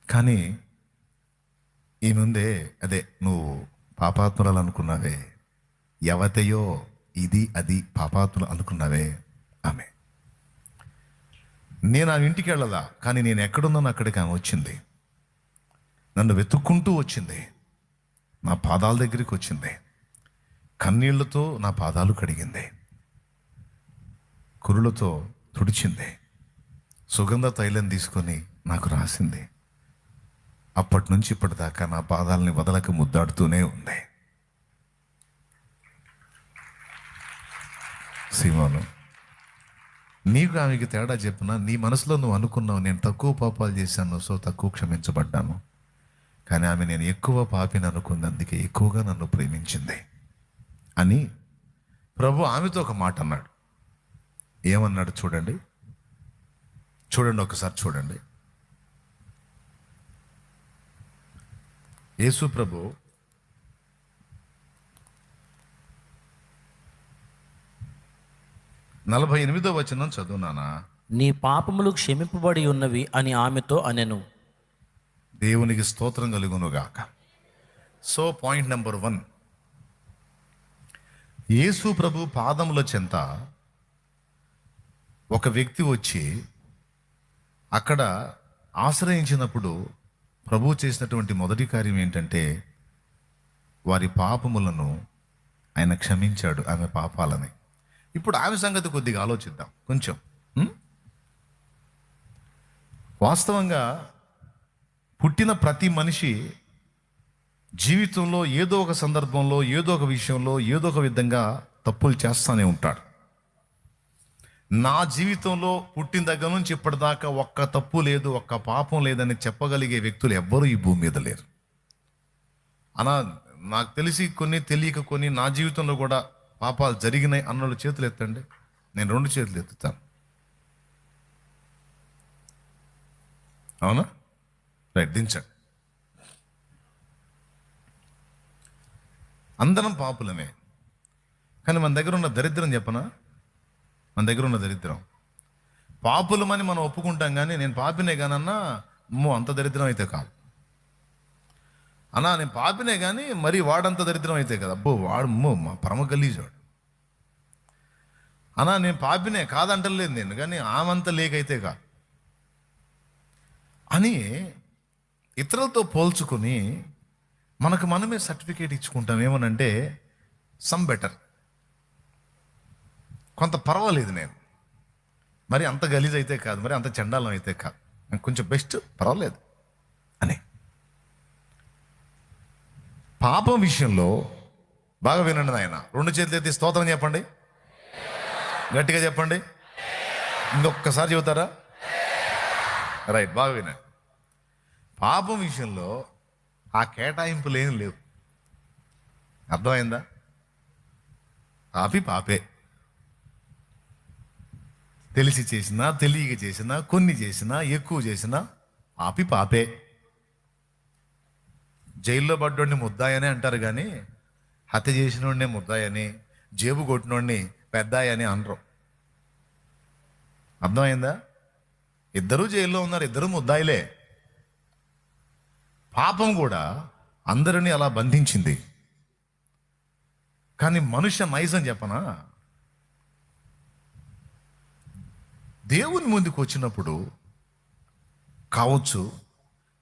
కానీ ఈ ముందే అదే నువ్వు పాపాత్మురాలు అనుకున్నావే, యవతయో ఇది అది పాపాత్ములు అనుకున్నావే, ఆమె నేను ఆ ఇంటికి వెళ్ళదా, కానీ నేను ఎక్కడున్నాను అక్కడికి ఆమె వచ్చింది. నన్ను వెతుక్కుంటూ వచ్చింది, నా పాదాల దగ్గరికి వచ్చింది, కన్నీళ్లతో నా పాదాలు కడిగింది, కురులతో తుడిచింది, సుగంధ తైలం తీసుకొని నాకు రాసింది. అప్పటి నుంచి ఇప్పటిదాకా నా పాదాలని వదలక ముద్దాడుతూనే ఉంది. సీమోను, నీకు ఆమెకి తేడా చెప్పినా, నీ మనసులో నువ్వు అనుకున్నావు నేను తక్కువ పాపాలు చేశాను, సో తక్కువ క్షమించబడ్డాను. కానీ ఆమె నేను ఎక్కువ పాపిని అనుకుంది, అందుకే ఎక్కువగా నన్ను ప్రేమించింది అని ప్రభు ఆమెతో ఒక మాట అన్నాడు. ఏమన్నాడు చూడండి, ఒకసారి చూడండి. యేసు ప్రభు 48వ వచనం చదువునానా. నీ పాపములు క్షమింపబడి ఉన్నవి అని ఆమెతో అనెను. దేవునికి స్తోత్రం కలుగునుగాక. సో పాయింట్ నెంబర్ 1, యేసు ప్రభు పాదముల చెంత ఒక వ్యక్తి వచ్చి అక్కడ ఆశ్రయించినప్పుడు ప్రభు చేసినటువంటి మొదటి కార్యం ఏంటంటే వారి పాపములను ఆయన క్షమించాడు, ఆమె పాపాలని. ఇప్పుడు ఆమె సంగతి కొద్దిగా ఆలోచిద్దాం కొంచెం. వాస్తవంగా పుట్టిన ప్రతి మనిషి జీవితంలో ఏదో ఒక సందర్భంలో, ఏదో ఒక విషయంలో, ఏదో ఒక విధంగా తప్పులు చేస్తూనే ఉంటాడు. నా జీవితంలో పుట్టిన దగ్గర నుంచి ఇప్పటిదాకా ఒక్క తప్పు లేదు, ఒక్క పాపం లేదని చెప్పగలిగే వ్యక్తులు ఎవ్వరూ ఈ భూమి మీద లేరు. అలా నాకు తెలిసి కొన్ని, తెలియక కొన్ని, నా జీవితంలో కూడా పాపాలు జరిగినాయి అన్నోళ్ళు చేతులు ఎత్తండి. నేను 2 చేతులు ఎత్తుతాను. అవునా? రైట్, దించండి. అందరం పాపులమే. కానీ మన దగ్గర ఉన్న దరిద్రం చెప్పనా, మన దగ్గర ఉన్న దరిద్రం పాపులమని మనం ఒప్పుకుంటాం, కానీ నేను పాపినే కానన్నా అంత దరిద్రం అయితే కాదు. అన్నా నేను పాపినే కానీ మరి వాడంత దరిద్రం అయితే కదా, వాడు మా పరమ గలీజాడు. అన్నా నేను పాపినే కాదంటలేదు నేను, కానీ ఆమంత లేకైతే కాదు అని ఇతరులతో పోల్చుకొని మనకు మనమే సర్టిఫికేట్ ఇచ్చుకుంటాం. ఏమనంటే సమ్ బెటర్, కొంత పర్వాలేదు, నేను మరి అంత గలీజ్ అయితే కాదు, మరి అంత చండాలం అయితే కాదు, నేను కొంచెం బెస్ట్, పర్వాలేదు అని. పాపం విషయంలో బాగా వినండి నాయన. 2 చేతులు ఎత్తి స్తోత్రం చెప్పండి, గట్టిగా చెప్పండి. ఇంకొకసారి చెబుతారా? రైట్, బాగా వినండి. పాపం విషయంలో ఆ కేటాయింపులు ఏం లేవు. అర్థమైందా? పాపి పాపే, తెలిసి చేసినా, తెలియక చేసినా, కొన్ని చేసినా, ఎక్కువ చేసినా పాపి పాపే. జైల్లో పడ్డోడిని ముద్దాయని అంటారు, కానీ హత్య చేసినోడిని ముద్దాయని, జేబు కొట్టినోడిని పెద్దాయని అనరు. అర్థమైందా? ఇద్దరూ జైల్లో ఉన్నారు, ఇద్దరు ముద్దాయిలే. పాపం కూడా అందరినీ అలా బంధించింది. కానీ మనుష్య నైజం చెప్పనా, దేవుని ముందుకు వచ్చినప్పుడు కావచ్చు,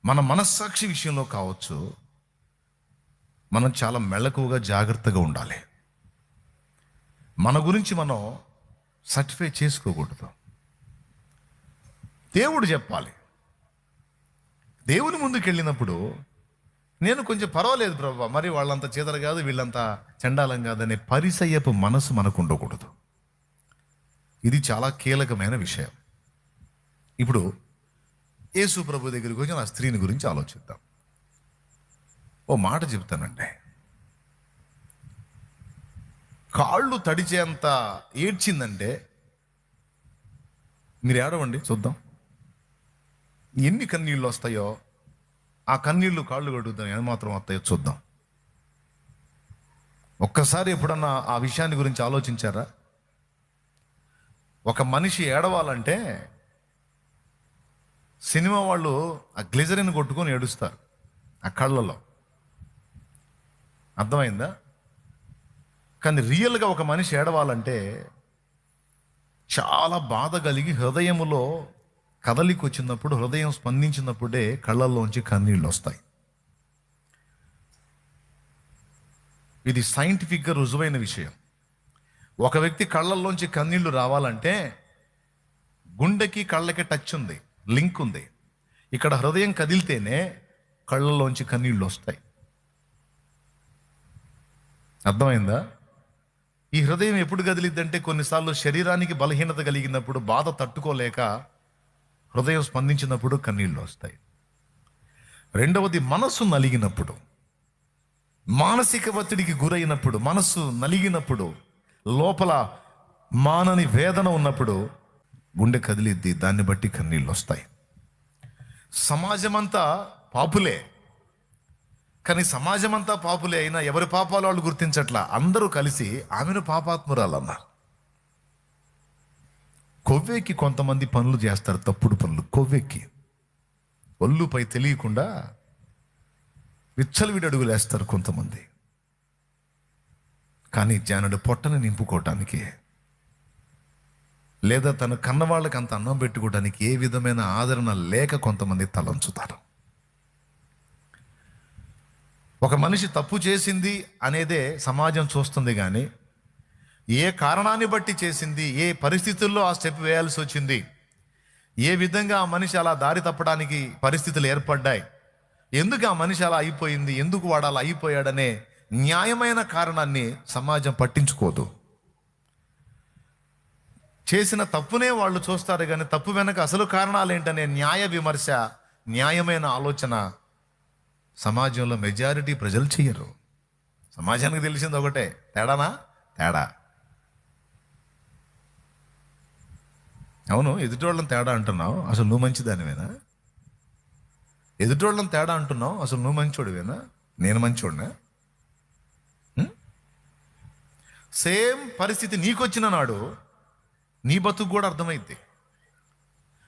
మన మనస్సాక్షి విషయంలో కావచ్చు, మనం చాలా మెళకువగా జాగ్రత్తగా ఉండాలి. మన గురించి మనం సర్టిఫై చేసుకోకూడదు. దేవుడు చెప్పాలి. దేవుని ముందుకు వెళ్ళినప్పుడు నేను కొంచెం పర్వాలేదు ప్రభు, మరి వాళ్ళంతా చేదరు కాదు, వీళ్ళంతా చండాలం కాదనే పరిసయ్యపు మనసు మనకు ఉండకూడదు. ఇది చాలా కీలకమైన విషయం. ఇప్పుడు యేసు ప్రభు దగ్గరికి వచ్చి ఆ స్త్రీని గురించి ఆలోచిద్దాం. ఓ మాట చెప్తానండి, కాళ్ళు తడిచేంత ఏడ్చిందంటే మీరు ఏడవండి చూద్దాం. ఎన్ని కన్నీళ్ళు వస్తాయో ఆ కన్నీళ్ళు కాళ్ళు కడుగుతాం, ఏమాత్రం వస్తాయో చూద్దాం. ఒక్కసారి ఎప్పుడన్నా ఆ విషయాన్ని గురించి ఆలోచించారా? ఒక మనిషి ఏడవాలంటే సినిమా వాళ్ళు ఆ గ్లిజరిన్ కొట్టుకొని ఏడుస్తారు ఆ కళ్ళలో. అర్థమైందా? కానీ రియల్గా ఒక మనిషి ఏడవాలంటే చాలా బాధ కలిగి హృదయములో కదలిక వచ్చినప్పుడు, హృదయం స్పందించినప్పుడే కళ్ళల్లోంచి కన్నీళ్ళు వస్తాయి. ఇది సైంటిఫిక్గా రుజువైన విషయం. ఒక వ్యక్తి కళ్ళల్లోంచి కన్నీళ్లు రావాలంటే గుండెకి కళ్ళకి టచ్ ఉంది, లింక్ ఉంది. ఇక్కడ హృదయం కదిలితేనే కళ్ళల్లోంచి కన్నీళ్ళు వస్తాయి. అర్థమైందా? ఈ హృదయం ఎప్పుడు కదిలిద్దంటే కొన్నిసార్లు శరీరానికి బలహీనత కలిగినప్పుడు, బాధ తట్టుకోలేక హృదయం స్పందించినప్పుడు కన్నీళ్ళు వస్తాయి. రెండవది, మనస్సు నలిగినప్పుడు, మానసిక ఒత్తిడికి గురైనప్పుడు, మనస్సు నలిగినప్పుడు, లోపల మానని వేదన ఉన్నప్పుడు గుండె కదిలిద్ది, దాన్ని బట్టి కన్నీళ్ళు వస్తాయి. సమాజమంతా పాపులే, కానీ సమాజమంతా పాపులే అయినా ఎవరి పాపాలు వాళ్ళు గుర్తించట్లా. అందరూ కలిసి ఆమెను పాపాత్మురాలన్నారు. కొవ్వెక్కి కొంతమంది పనులు చేస్తారు, తప్పుడు పనులు. కొవ్వెక్కి ఒళ్ళుపై తెలియకుండా విచ్చలవిడి అడుగులు వేస్తారు కొంతమంది. కానీ జానుడు పొట్టను నింపుకోవటానికి, లేదా తన కన్నవాళ్ళకి అంత అన్నం పెట్టుకోవడానికి ఏ విధమైన ఆదరణ లేక కొంతమంది తలంచుతారు. ఒక మనిషి తప్పు చేసింది అనేదే సమాజం చూస్తుంది, కానీ ఏ కారణాన్ని బట్టి చేసింది, ఏ పరిస్థితుల్లో ఆ స్టెప్ వేయాల్సి వచ్చింది, ఏ విధంగా ఆ మనిషి అలా దారి తప్పడానికి పరిస్థితులు ఏర్పడ్డాయి, ఎందుకు ఆ మనిషి అలా అయిపోయింది, ఎందుకు వాడు అలా అయిపోయాడనే న్యాయమైన కారణాన్ని సమాజం పట్టించుకోదు. చేసిన తప్పునే వాళ్ళు చూస్తారు, కానీ తప్పు వెనక అసలు కారణాలు ఏంటనే న్యాయ విమర్శ, న్యాయమైన ఆలోచన సమాజంలో మెజారిటీ ప్రజలు చెయ్యరు. సమాజానికి తెలిసింది ఒకటే, తేడానా? తేడా. అవును, ఎదుటోళ్ళని తేడా అంటున్నావు, అసలు నువ్వు మంచిదానివేనా? ఎదుటోళ్ళని తేడా అంటున్నావు, అసలు నువ్వు మంచోడివేనా? నేను మంచోడినా? సేమ్ పరిస్థితి నీకొచ్చిన నాడు నీ బతుకు కూడా అర్థమైంది.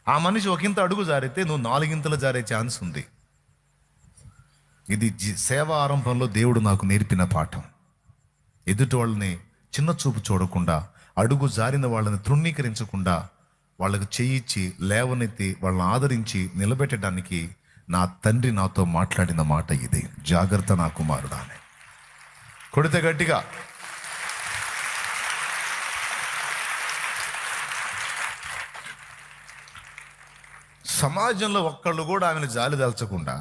ఆ మనిషి ఒకంత అడుగు జారితే నువ్వు 4 ఇంతలు జారే ఛాన్స్ ఉంది. ఇది సేవ ఆరంభంలో దేవుడు నాకు నేర్పిన పాఠం. ఎదుటి వాళ్ళని చిన్న చూపు చూడకుండా, అడుగు జారిన వాళ్ళని తృణీకరించకుండా, వాళ్ళకు చేయిచ్చి లేవనెత్తి వాళ్ళని ఆదరించి నిలబెట్టడానికి నా తండ్రి నాతో మాట్లాడిన మాట ఇది. జాగ్రత్త నా కుమారుడా అని. కొడితే గట్టిగా. సమాజంలో ఒక్కళ్ళు కూడా ఆమెను జాలి దాల్చకుండా,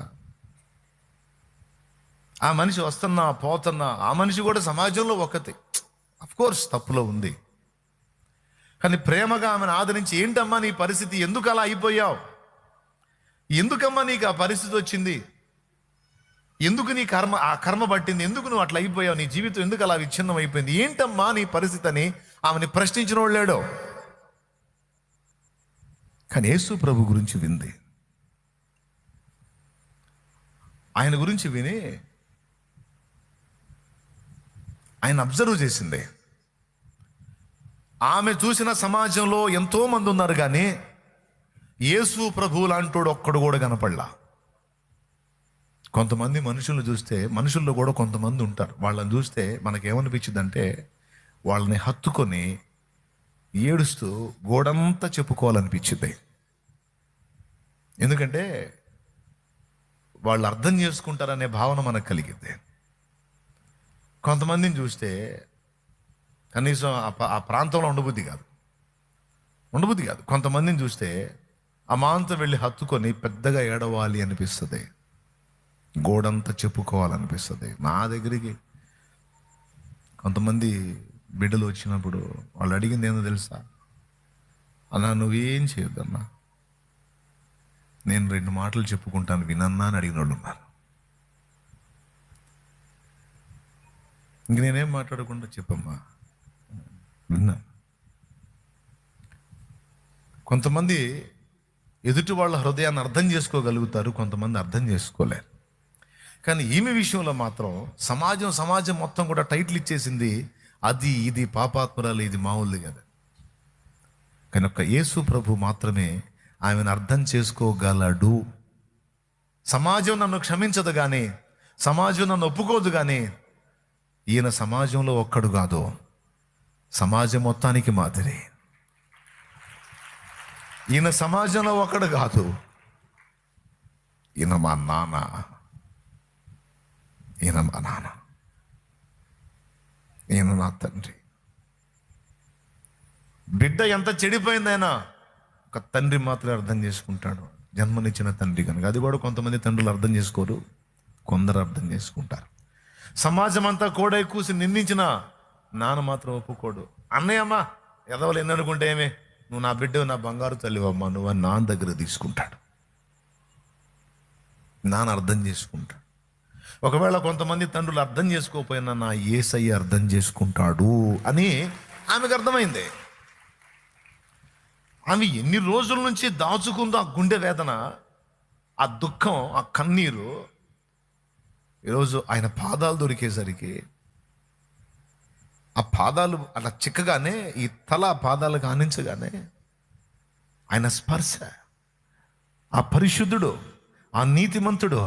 ఆ మనిషి వస్తున్నా పోతున్నా, ఆ మనిషి కూడా సమాజంలో ఒక్కతే, కోర్స్ తప్పులో ఉంది, కానీ ప్రేమగా ఆమెను ఆదరించి, ఏంటమ్మా నీ పరిస్థితి, ఎందుకు అలా అయిపోయావు, ఎందుకమ్మా నీకు ఆ పరిస్థితి వచ్చింది, ఎందుకు నీ ఆ కర్మ పట్టింది, ఎందుకు నువ్వు అట్లా అయిపోయావు, నీ జీవితం ఎందుకు అలా విచ్ఛిన్నం అయిపోయింది, ఏంటమ్మా నీ పరిస్థితి అని ఆమెని ప్రశ్నించిన వాడు లేడో. కానీ యేసు ప్రభు గురించి వింది. ఆయన గురించి విని ఆయన అబ్జర్వ్ చేసింది. ఆమె చూసిన సమాజంలో ఎంతో మంది ఉన్నారు, కానీ యేసు ప్రభు లాంటోడు ఒక్కడు కూడా కనపడలా. కొంతమంది మనుషులను చూస్తే, మనుషుల్లో కూడా కొంతమంది ఉంటారు, వాళ్ళని చూస్తే మనకేమనిపించిందంటే వాళ్ళని హత్తుకొని ఏడుస్తూ గోడంతా చెప్పుకోవాలనిపించింది. ఎందుకంటే వాళ్ళు అర్థం చేసుకుంటారనే భావన మనకు కలిగింది. కొంతమందిని చూస్తే కనీసం ఆ ప్రాంతంలో ఉండబుద్ధి కాదు. కొంతమందిని చూస్తే అమాంతం వెళ్ళి హత్తుకొని పెద్దగా ఏడవాలి అనిపిస్తుంది, గోడంతా చెప్పుకోవాలనిపిస్తుంది. నా దగ్గరికి కొంతమంది బిడ్డలు వచ్చినప్పుడు వాళ్ళు అడిగింది ఏందో తెలుసా? అన్నా నువ్వేం చేయొద్దన్నా, నేను 2 మాటలు చెప్పుకుంటాను వినన్నా అని అడిగిన వాళ్ళు ఉన్నారు. ఇంక నేనేం మాట్లాడకుండా చెప్పమ్మా విన్నా. కొంతమంది ఎదుటి వాళ్ళ హృదయాన్ని అర్థం చేసుకోగలుగుతారు, కొంతమంది అర్థం చేసుకోలేరు. కానీ ఈమె విషయంలో మాత్రం సమాజం మొత్తం కూడా టైటిల్ ఇచ్చేసింది, అది ఇది పాపాత్మురాలు, ఇది మామూలుది కదా. కానీ ఒక్క యేసు ప్రభు మాత్రమే ఆమెను అర్థం చేసుకోగలడు. సమాజం నన్ను క్షమించదు, కానీ సమాజం నన్ను ఒప్పుకోదు, కానీ ఈయన సమాజంలో ఒక్కడు కాదు, సమాజం మొత్తానికి మాదిరి. ఈయన సమాజంలో ఒకడు కాదు, ఈయన మా నాన్న, ఈయన మా నాన్న, ఈయన నా తండ్రి. బిడ్డ ఎంత చెడిపోయిందైనా ఒక తండ్రి మాత్రమే అర్థం చేసుకుంటాడు, జన్మనిచ్చిన తండ్రి కనుక. అది కూడా కొంతమంది తండ్రులు అర్థం చేసుకోరు, కొందరు అర్థం చేసుకుంటారు. సమాజం అంతా కోడై కూసి నిందించిన నాన్న మాత్రం ఒప్పుకోడు. అన్నయ్యమ్మా ఎదవలు ఎన్ననుకుంటే ఏమే, నువ్వు నా బిడ్డ, నా బంగారు తల్లివమ్మా నువ్వు అని నాన్న దగ్గర తీసుకుంటాడు. నాన్న అర్థం చేసుకుంటాడు. ఒకవేళ కొంతమంది తండ్రులు అర్థం చేసుకోకపోయినా నా యేసయ్య అర్థం చేసుకుంటాడు అని ఆమెకు అర్థమైంది. ఆమె ఎన్ని రోజుల నుంచి దాచుకుందో ఆ గుండె వేదన, ఆ దుఃఖం, ఆ కన్నీరు, ఈరోజు ఆయన పాదాలు దొరికేసరికి, ఆ పాదాలు అలా చిక్కగానే, ఈ తల పాదాలకు ఆనించగానే ఆయన స్పర్శ, ఆ పరిశుద్ధుడు, ఆ నీతిమంతుడు,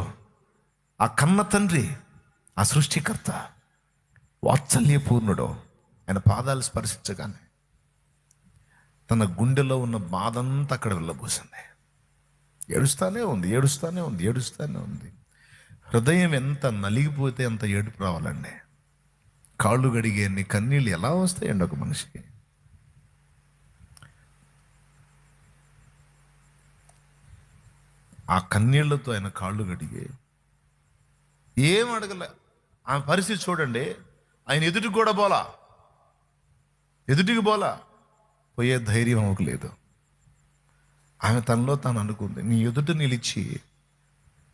ఆ కన్న తండ్రి, ఆ సృష్టికర్త, వాత్సల్యపూర్ణుడు ఆయన పాదాలు స్పర్శించగానే తన గుండెలో ఉన్న బాధంతా అక్కడ వెళ్ళబోసింది. ఏడుస్తానే ఉంది, ఏడుస్తానే ఉంది, ఏడుస్తానే ఉంది. హృదయం ఎంత నలిగిపోతే అంత ఏడుపు రావాలండి. కాళ్ళు గడిగే అన్ని కన్నీళ్ళు ఎలా వస్తాయండి ఒక మనిషికి? ఆ కన్నీళ్లతో ఆయన కాళ్ళు గడిగే ఏం అడగలే. ఆ పరిస్థితి చూడండి, ఆయన ఎదుటికి కూడా పోలా, ఎదుటికి పోలా, పోయే ధైర్యం ఆమెకు లేదు. ఆమె తనలో తాను అనుకుంది, నీ ఎదుట నిలిచి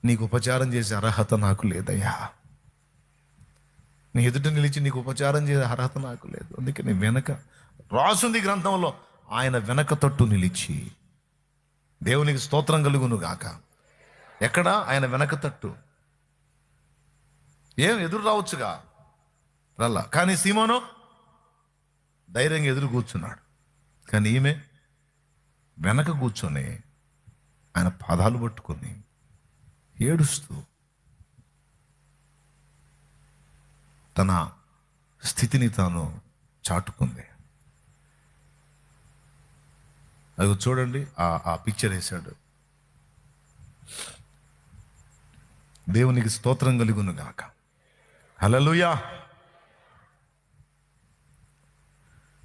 నీకు ఉపచారం చేసే అర్హత నాకు లేదయ్యా, నీ ఎదుట నిలిచి నీకు ఉపచారం చేసే అర్హత నాకు లేదు. అందుకే నీ వెనక రాసుంది గ్రంథంలో, ఆయన వెనక తట్టు నిలిచి, దేవునికి స్తోత్రం కలుగును గాక. ఎక్కడ? ఆయన వెనక తట్టు. ఏం ఎదురు రావచ్చుగా, రల్లా. కానీ సీమోను ధైర్యంగా ఎదురు కూర్చున్నాడు. కానీ ఈమె వెనక కూర్చొని ఆయన పాదాలు పట్టుకొని ఏడుస్తూ తన స్థితిని తాను చాటుకుంది. అది చూడండి, ఆ పిక్చర్ వేశాడు. దేవునికి స్తోత్రం కలుగును గాక. హల్లెలూయా.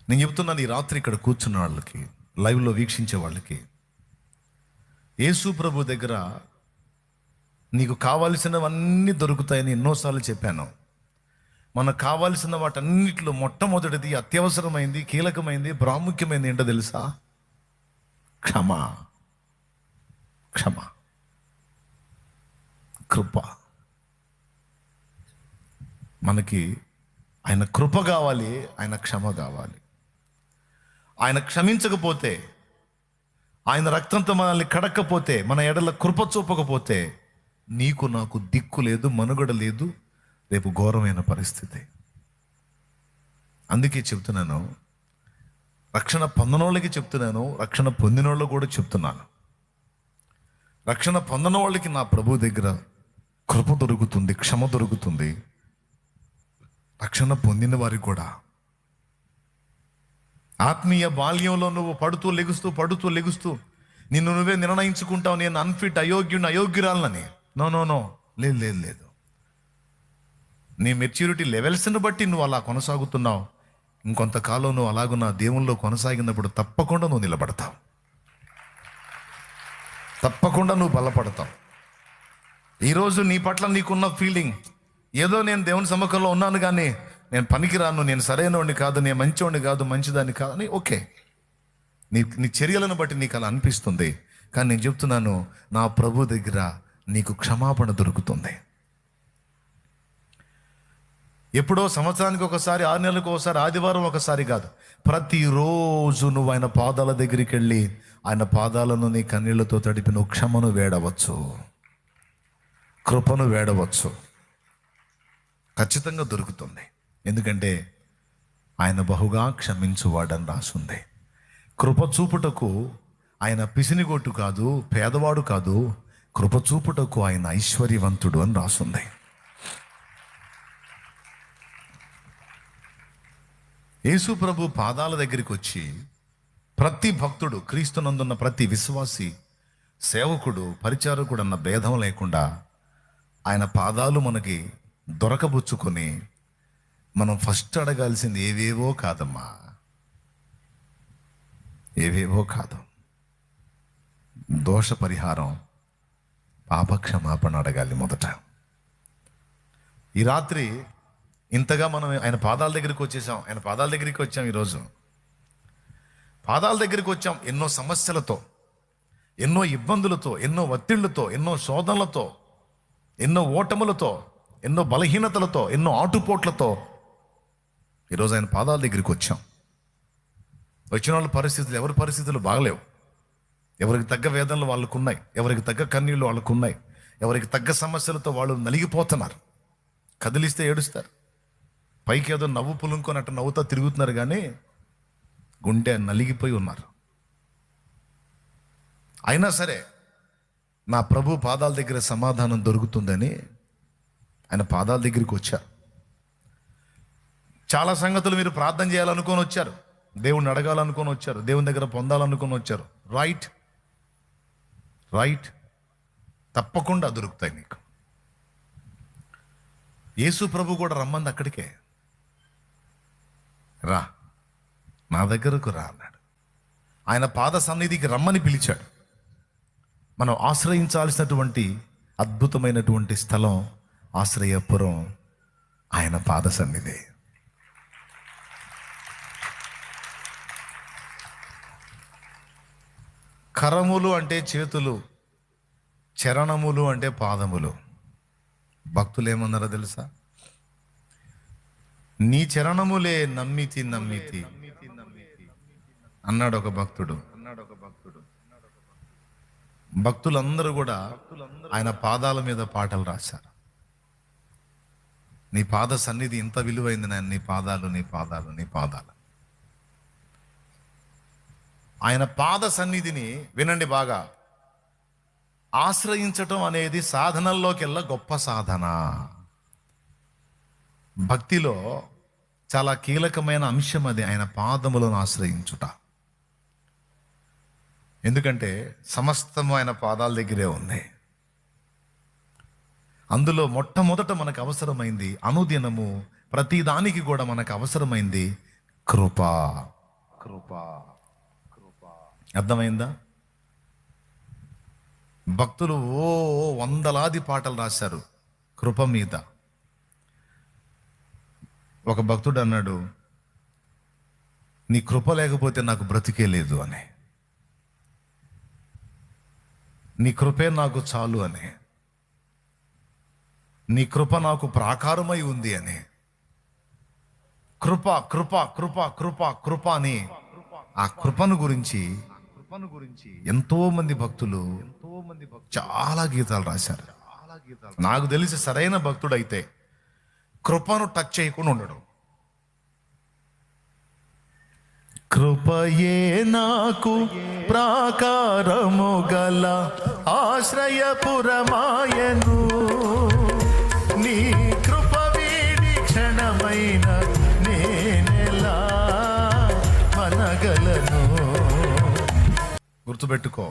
నేను చెప్తున్నాను, ఈ రాత్రి ఇక్కడ కూర్చున్న వాళ్ళకి, లైవ్లో వీక్షించే వాళ్ళకి, యేసు ప్రభు దగ్గర నీకు కావాల్సినవన్నీ దొరుకుతాయని ఎన్నోసార్లు చెప్పాను. మనకు కావాల్సిన వాటన్నిటిలో మొట్టమొదటిది, అత్యవసరమైంది, కీలకమైంది, ప్రాముఖ్యమైనది ఏంటో తెలుసా? క్షమ. క్షమ, కృప. మనకి ఆయన కృప కావాలి, ఆయన క్షమ కావాలి. ఆయన క్షమించకపోతే, ఆయన రక్తంతో మనల్ని కడక్కపోతే, మన ఎడల కృప చూపకపోతే నీకు నాకు దిక్కు లేదు, మనుగడ లేదు, రేపు ఘోరమైన పరిస్థితి. అందుకే చెప్తున్నాను, రక్షణ పొందనోళ్ళకి చెప్తున్నాను, రక్షణ పొందినోళ్ళకి కూడా చెప్తున్నాను. రక్షణ పొందిన వాళ్ళకి నా ప్రభు దగ్గర కృప దొరుకుతుంది, క్షమ దొరుకుతుంది. రక్షణ పొందిన వారికి కూడా ఆత్మీయ బాల్యంలో నువ్వు పడుతూ లెగుస్తూ నిన్ను నువ్వే నిర్ణయించుకుంటావు, నేను అన్ఫిట్, అయోగ్యురాలనని. నో, లేదు. నీ మెచ్యూరిటీ లెవెల్స్ని బట్టి నువ్వు అలా కొనసాగుతున్నావు. ఇంకొంతకాలం నువ్వు అలాగూ నా దేవుల్లో కొనసాగినప్పుడు తప్పకుండా నువ్వు నిలబడతావు, తప్పకుండా నువ్వు బలపడతావు. ఈరోజు నీ పట్ల నీకున్న ఫీలింగ్ ఏదో, నేను దేవుని సముఖంలో ఉన్నాను కానీ నేను పనికిరాను, నేను సరైనవాడిని కాదు, నేను మంచివాడిని కాదు, మంచిదాన్ని కాదు అని, ఓకే, నీ చర్యలను బట్టి నీకు అలా అనిపిస్తుంది. కానీ నేను చెప్తున్నాను, నా ప్రభు దగ్గర నీకు క్షమాపణ దొరుకుతుంది. ఎప్పుడో సంవత్సరానికి ఒకసారి, 6 నెలలకు ఒకసారి, ఆదివారం ఒకసారి కాదు, ప్రతిరోజు నువ్వు ఆయన పాదాల దగ్గరికి వెళ్ళి ఆయన పాదాలను నీ కన్నీళ్లతో తడిపి నువ్వు క్షమను వేడవచ్చు, కృపను వేడవచ్చు. ఖచ్చితంగా దొరుకుతుంది. ఎందుకంటే ఆయన బహుగా క్షమించువాడని రాసుంది. కృప చూపుటకు ఆయన పిసినిగొట్టు కాదు, పేదవాడు కాదు, కృప చూపుటకు ఆయన ఐశ్వర్యవంతుడు అని రాసుంది. యేసు ప్రభు పాదాల దగ్గరికి వచ్చి ప్రతి భక్తుడు, క్రీస్తునందున్న ప్రతి విశ్వాసి, సేవకుడు, పరిచారకుడు అన్న భేదం లేకుండా ఆయన పాదాలు మనకి దొరకబుచ్చుకొని మనం ఫస్ట్ అడగాల్సింది ఏవేవో కాదమ్మా, ఏవేవో కాదు. దోష పరిహారం, పాపక్షమాపణ అడగాలి మొదట. ఈ రాత్రి ఇంతగా మనం ఆయన పాదాల దగ్గరికి వచ్చేసాం. ఆయన పాదాల దగ్గరికి వచ్చాం. ఈరోజు పాదాల దగ్గరికి వచ్చాం. ఎన్నో సమస్యలతో, ఎన్నో ఇబ్బందులతో, ఎన్నో ఒత్తిళ్లతో, ఎన్నో శోధనలతో, ఎన్నో ఓటములతో, ఎన్నో బలహీనతలతో, ఎన్నో ఆటుపోట్లతో ఈరోజు ఆయన పాదాల దగ్గరికి వచ్చాం. వచ్చిన వాళ్ళ పరిస్థితులు, ఎవరి పరిస్థితులు బాగలేవు. ఎవరికి తగ్గ వేదనలు వాళ్ళకు ఉన్నాయి, ఎవరికి తగ్గ కన్నీళ్ళు వాళ్ళకు ఉన్నాయి, ఎవరికి తగ్గ సమస్యలతో వాళ్ళు నలిగిపోతున్నారు. కదిలిస్తే ఏడుస్తారు, పైకి ఏదో నవ్వు పులుంకొనట్టు నవ్వుతా తిరుగుతున్నారు, కానీ గుండె నలిగిపోయి ఉన్నారు. అయినా సరే నా ప్రభు పాదాల దగ్గర సమాధానం దొరుకుతుందని ఆయన పాదాల దగ్గరికి వచ్చారు. చాలా సంగతులు మీరు ప్రార్థన చేయాలనుకొని వచ్చారు, దేవుణ్ణి అడగాలనుకొని వచ్చారు, దేవుని దగ్గర పొందాలనుకొని వచ్చారు. రైట్, తప్పకుండా దొరుకుతాయి నీకు. యేసు ప్రభు కూడా రమ్మంది అక్కడికే. రా, నా దగ్గరకు రా అన్నాడు. ఆయన పాద సన్నిధికి రమ్మని పిలిచాడు. మనం ఆశ్రయించాల్సినటువంటి అద్భుతమైనటువంటి స్థలం, ఆశ్రయపురం, ఆయన పాద సన్నిధి. కరములు అంటే చేతులు, చరణములు అంటే పాదములు. భక్తులు ఏమన్నారో తెలుసా? నీ చరణములే నమ్మితి అన్నాడు ఒక భక్తుడు. భక్తులందరూ కూడా ఆయన పాదాల మీద పాటలు రాశారు. నీ పాద సన్నిధి ఇంత విలువైంది నాయన, నీ పాదాలు. ఆయన పాద సన్నిధిని వినండి బాగా, ఆశ్రయించటం అనేది సాధనల్లోకెల్లా గొప్ప సాధన. భక్తిలో చాలా కీలకమైన అంశం అది, ఆయన పాదములను ఆశ్రయించుట. ఎందుకంటే సమస్తము ఆయన పాదాల దగ్గరే ఉంది. అందులో మొట్టమొదట మనకు అవసరమైంది, అనుదినము ప్రతిదానికి కూడా మనకు అవసరమైంది కృప. అర్థమైందా? భక్తులు వందలాది పాటలు రాశారు కృప మీద. ఒక భక్తుడు అన్నాడు, నీ కృప లేకపోతే నాకు బ్రతికే లేదు అని, నీ కృపే నాకు చాలు అని, నీ కృప నాకు ప్రాకారమై ఉంది అని. కృప కృప కృప కృప కృప అని ఆ కృపను గురించి ఎంతో మంది భక్తులు చాలా గీతాలు రాశారు. నాకు తెలిసి సరైన భక్తుడైతే కృపను టచ్ చేయకుండా ఉండడు. కృపయే నాకు ప్రాకారము గల ఆశ్రయపురమాయను, నీ కృప వీడి క్షణమైన నేనెలా మనగలను. గుర్తుపెట్టుకో,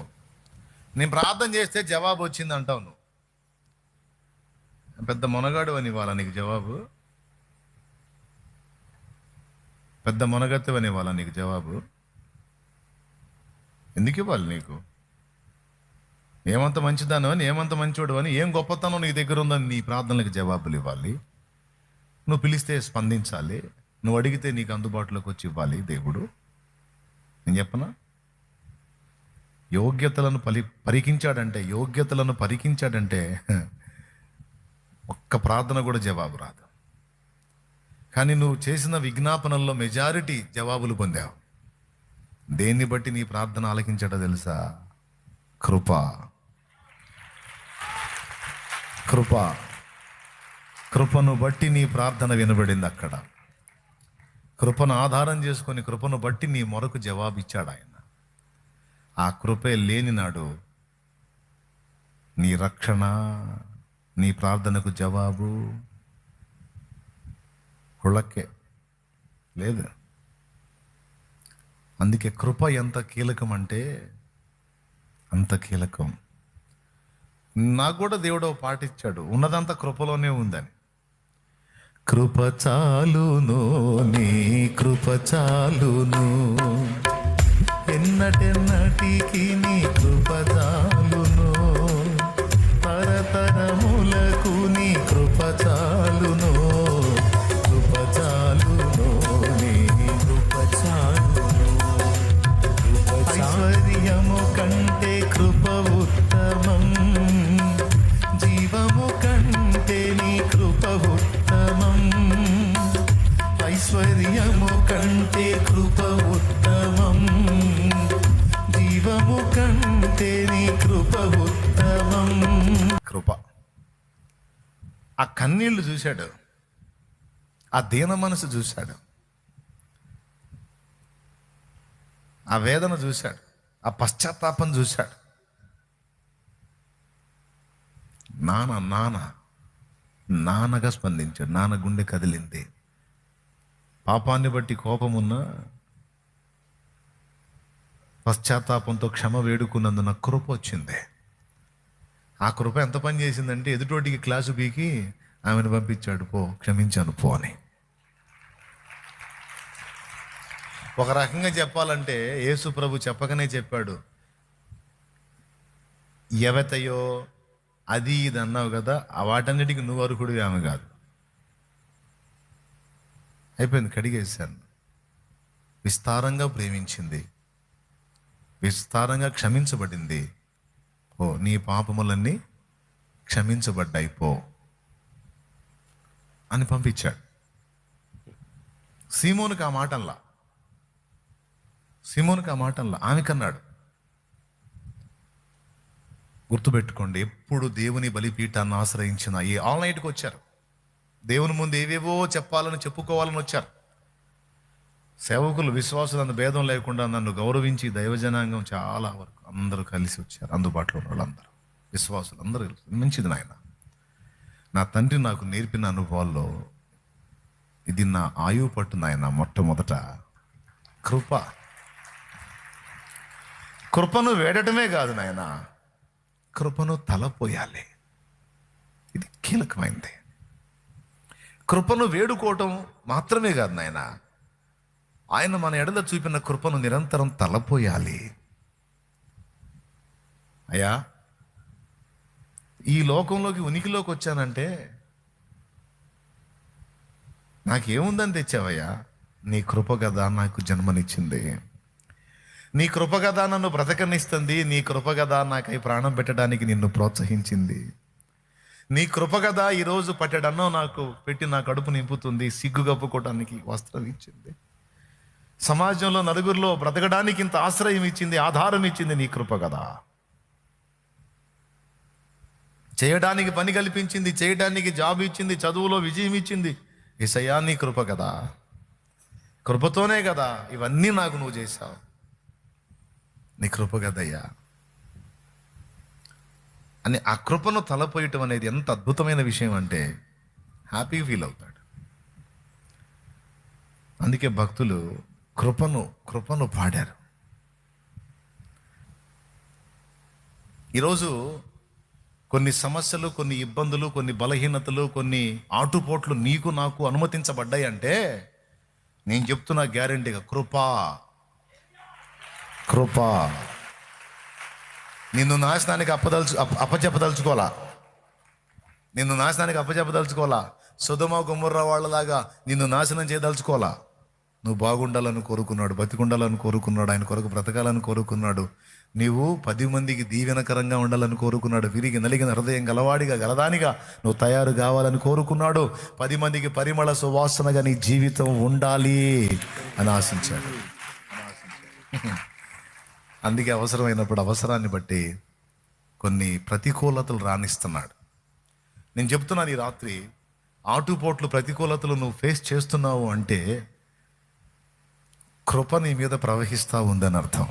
నేను ప్రార్థన చేస్తే జవాబు వచ్చింది అంటావు నువ్వు. పెద్ద మొనగాడు అని ఇవ్వాలా నీకు జవాబు? పెద్ద మొనగత్తెవని ఇవ్వాలా నీకు జవాబు? ఎందుకు ఇవ్వాలి నీకు? ఏమంత మంచిదాను అని, ఏమంత మంచివాడు అని, ఏం గొప్పతనం నీ దగ్గర ఉందని నీ ప్రార్థనలకు జవాబులు ఇవ్వాలి. నువ్వు పిలిస్తే స్పందించాలి, నువ్వు అడిగితే నీకు అందుబాటులోకి వచ్చి ఇవ్వాలి దేవుడు. నేను చెప్పనా? యోగ్యతలను పరికించాడంటే ఒక్క ప్రార్థన కూడా జవాబు రాదు. కానీ నువ్వు చేసిన విజ్ఞాపనల్లో మెజారిటీ జవాబులు పొందావు. దేన్ని బట్టి నీ ప్రార్థన ఆలకించట తెలుసా? కృపను బట్టి నీ ప్రార్థన వినబడింది. అక్కడ కృపను ఆధారం చేసుకొని, కృపను బట్టి నీ మొరకు జవాబిచ్చాడు ఆయన. ఆ కృపే లేని నాడు నీ రక్షణ, నీ ప్రార్థనకు జవాబు హుళక్కే లేదు. అందుకే కృప ఎంత కీలకం అంటే అంత కీలకం. నాకు కూడా దేవుడు ఒక పాట ఇచ్చాడు, ఉన్నదంతా కృపలోనే ఉందని. కృప చాలును, నీ కృప చాలును, ఎన్నటెన్నటికి నీ కృప చాలును, తరతరములకు నీ కృప చాలును, కృప చాలును, నీ కృప చాలును. ఐశ్వర్యము కంటే కృప ఉత్తమం, జీవము కంటే నీ కృప ఉత్తమం. ఐశ్వర్యము కంటే కృప ఉత్తమం, జీవము కంటే నీ కృప ఉత్తమం. కృప. ఆ కన్నీళ్లు చూశాడు, ఆ దీన మనసు చూశాడు, ఆ వేదన చూశాడు, ఆ పశ్చాత్తాపం చూశాడు. నాన్నగా స్పందించాడు. నాన్న గుండె కదిలింది. పాపాన్ని బట్టి కోపమున్నా పశ్చాత్తాపంతో క్షమ వేడుకున్నందున కృప వచ్చింది. ఆ కృప ఎంత పని చేసిందంటే ఎదుటోటికి క్లాసు పీకి ఆమెను పంపించాడు, పో క్షమించాను పో అని. ఒక రకంగా చెప్పాలంటే యేసు ప్రభు చెప్పకనే చెప్పాడు, ఎవతయో అది ఇది అన్నావు కదా, ఆ వాటన్నిటికీ నువ్వు అర్హుడివి, ఆమె కాదు. అయిపోయింది, కడిగేశాను. విస్తారంగా ప్రేమించింది, విస్తారంగా క్షమించబడింది. ఓ నీ పాపములన్నీ క్షమించబడ్డాయి పో అని పంపించాడు. సీమోనుకి ఆ మాటల్లా ఆమెకన్నాడు. గుర్తుపెట్టుకోండి, ఎప్పుడు దేవుని బలిపీఠాన్ని ఆశ్రయించిన ఈ ఆల్ నైట్కి వచ్చారు, దేవుని ముందు ఏవేవో చెప్పాలని చెప్పుకోవాలని వచ్చారు. సేవకులు విశ్వాసులు అన్న భేదం లేకుండా నన్ను గౌరవించి దైవజనాంగం చాలా వరకు అందరూ కలిసి వచ్చారు. అందుబాటులో ఉన్న వాళ్ళందరూ విశ్వాసులు అందరూ మంచిది నాయన. నా తండ్రి నాకు నేర్పిన అనుభవాల్లో ఇది నా ఆయువు పట్టు నాయన. మొట్టమొదట కృపను వేడటమే కాదు నాయన, కృపను తలపోయాలి. ఇది కీలకమైంది. కృపను వేడుకోవటం మాత్రమే కాదు నాయన, ఆయన మన ఎడల చూపిన కృపను నిరంతరం తలపోయాలి. అయ్యా, ఈ లోకంలోకి ఉనికిలోకి వచ్చానంటే నాకేముందని తెచ్చావయ్యా? నీ కృప కదా నాకు జన్మనిచ్చింది, నీ కృప కదా నన్ను బ్రతకనిస్తుంది, నీ కృప కదా నాకై ప్రాణం పెట్టడానికి నిన్ను ప్రోత్సహించింది, నీ కృప కదా ఈరోజు పట్టెడన్నో నాకు పెట్టి నా కడుపు నింపుతుంది, సిగ్గు కప్పుకోవటానికి వస్త్రం ఇచ్చింది, సమాజంలో నలుగురిలో బ్రతకడానికి ఇంత ఆశ్రయం ఇచ్చింది, ఆధారం ఇచ్చింది నీ కృప కదా. చేయడానికి పని కల్పించింది, చేయడానికి జాబ్ ఇచ్చింది, చదువులో విజయం ఇచ్చింది. యేసయ్యా నీ కృప కదా, కృపతోనే కదా ఇవన్నీ నాకు నువ్వు చేశావు, నీ కృప కదయ్యా అని ఆ కృపను తలపోయటం అనేది ఎంత అద్భుతమైన విషయం అంటే హ్యాపీ ఫీల్ అవుతాడు. అందుకే భక్తులు కృపను పాడారు. ఈరోజు కొన్ని సమస్యలు, కొన్ని ఇబ్బందులు, కొన్ని బలహీనతలు, కొన్ని ఆటుపోట్లు నీకు నాకు అనుమతించబడ్డాయి అంటే నేను చెప్తున్నా గ్యారెంటీగా కృప నిన్ను నాశనానికి అప్పచెప్పదలుచుకోవాలా, నిన్ను నాశనానికి అప్పచెప్పదలుచుకోవాలా. సొదొమ గొమొర్రా వాళ్ళలాగా నిన్ను నాశనం చేయదలుచుకోవాలా. నువ్వు బాగుండాలని కోరుకున్నాడు, బతికుండాలని కోరుకున్నాడు, ఆయన కొరకు బ్రతకాలని కోరుకున్నాడు. నీవు 10 మందికి దీవెనకరంగా ఉండాలని కోరుకున్నాడు. విరిగి నలిగిన హృదయం గలవాడిగా గలదానిగా నువ్వు తయారు కావాలని కోరుకున్నాడు. 10 మందికి పరిమళ సువాసనగా నీ జీవితం ఉండాలి అని ఆశించాడు. అందుకే అవసరమైనప్పుడు అవసరాన్ని బట్టి కొన్ని ప్రతికూలతలు రాణిస్తున్నాడు. నేను చెప్తున్నాను, ఈ రాత్రి ఆటుపోట్లు, ప్రతికూలతలు నువ్వు ఫేస్ చేస్తున్నావు అంటే కృప నీ మీద ప్రవహిస్తూ ఉందని అర్థం.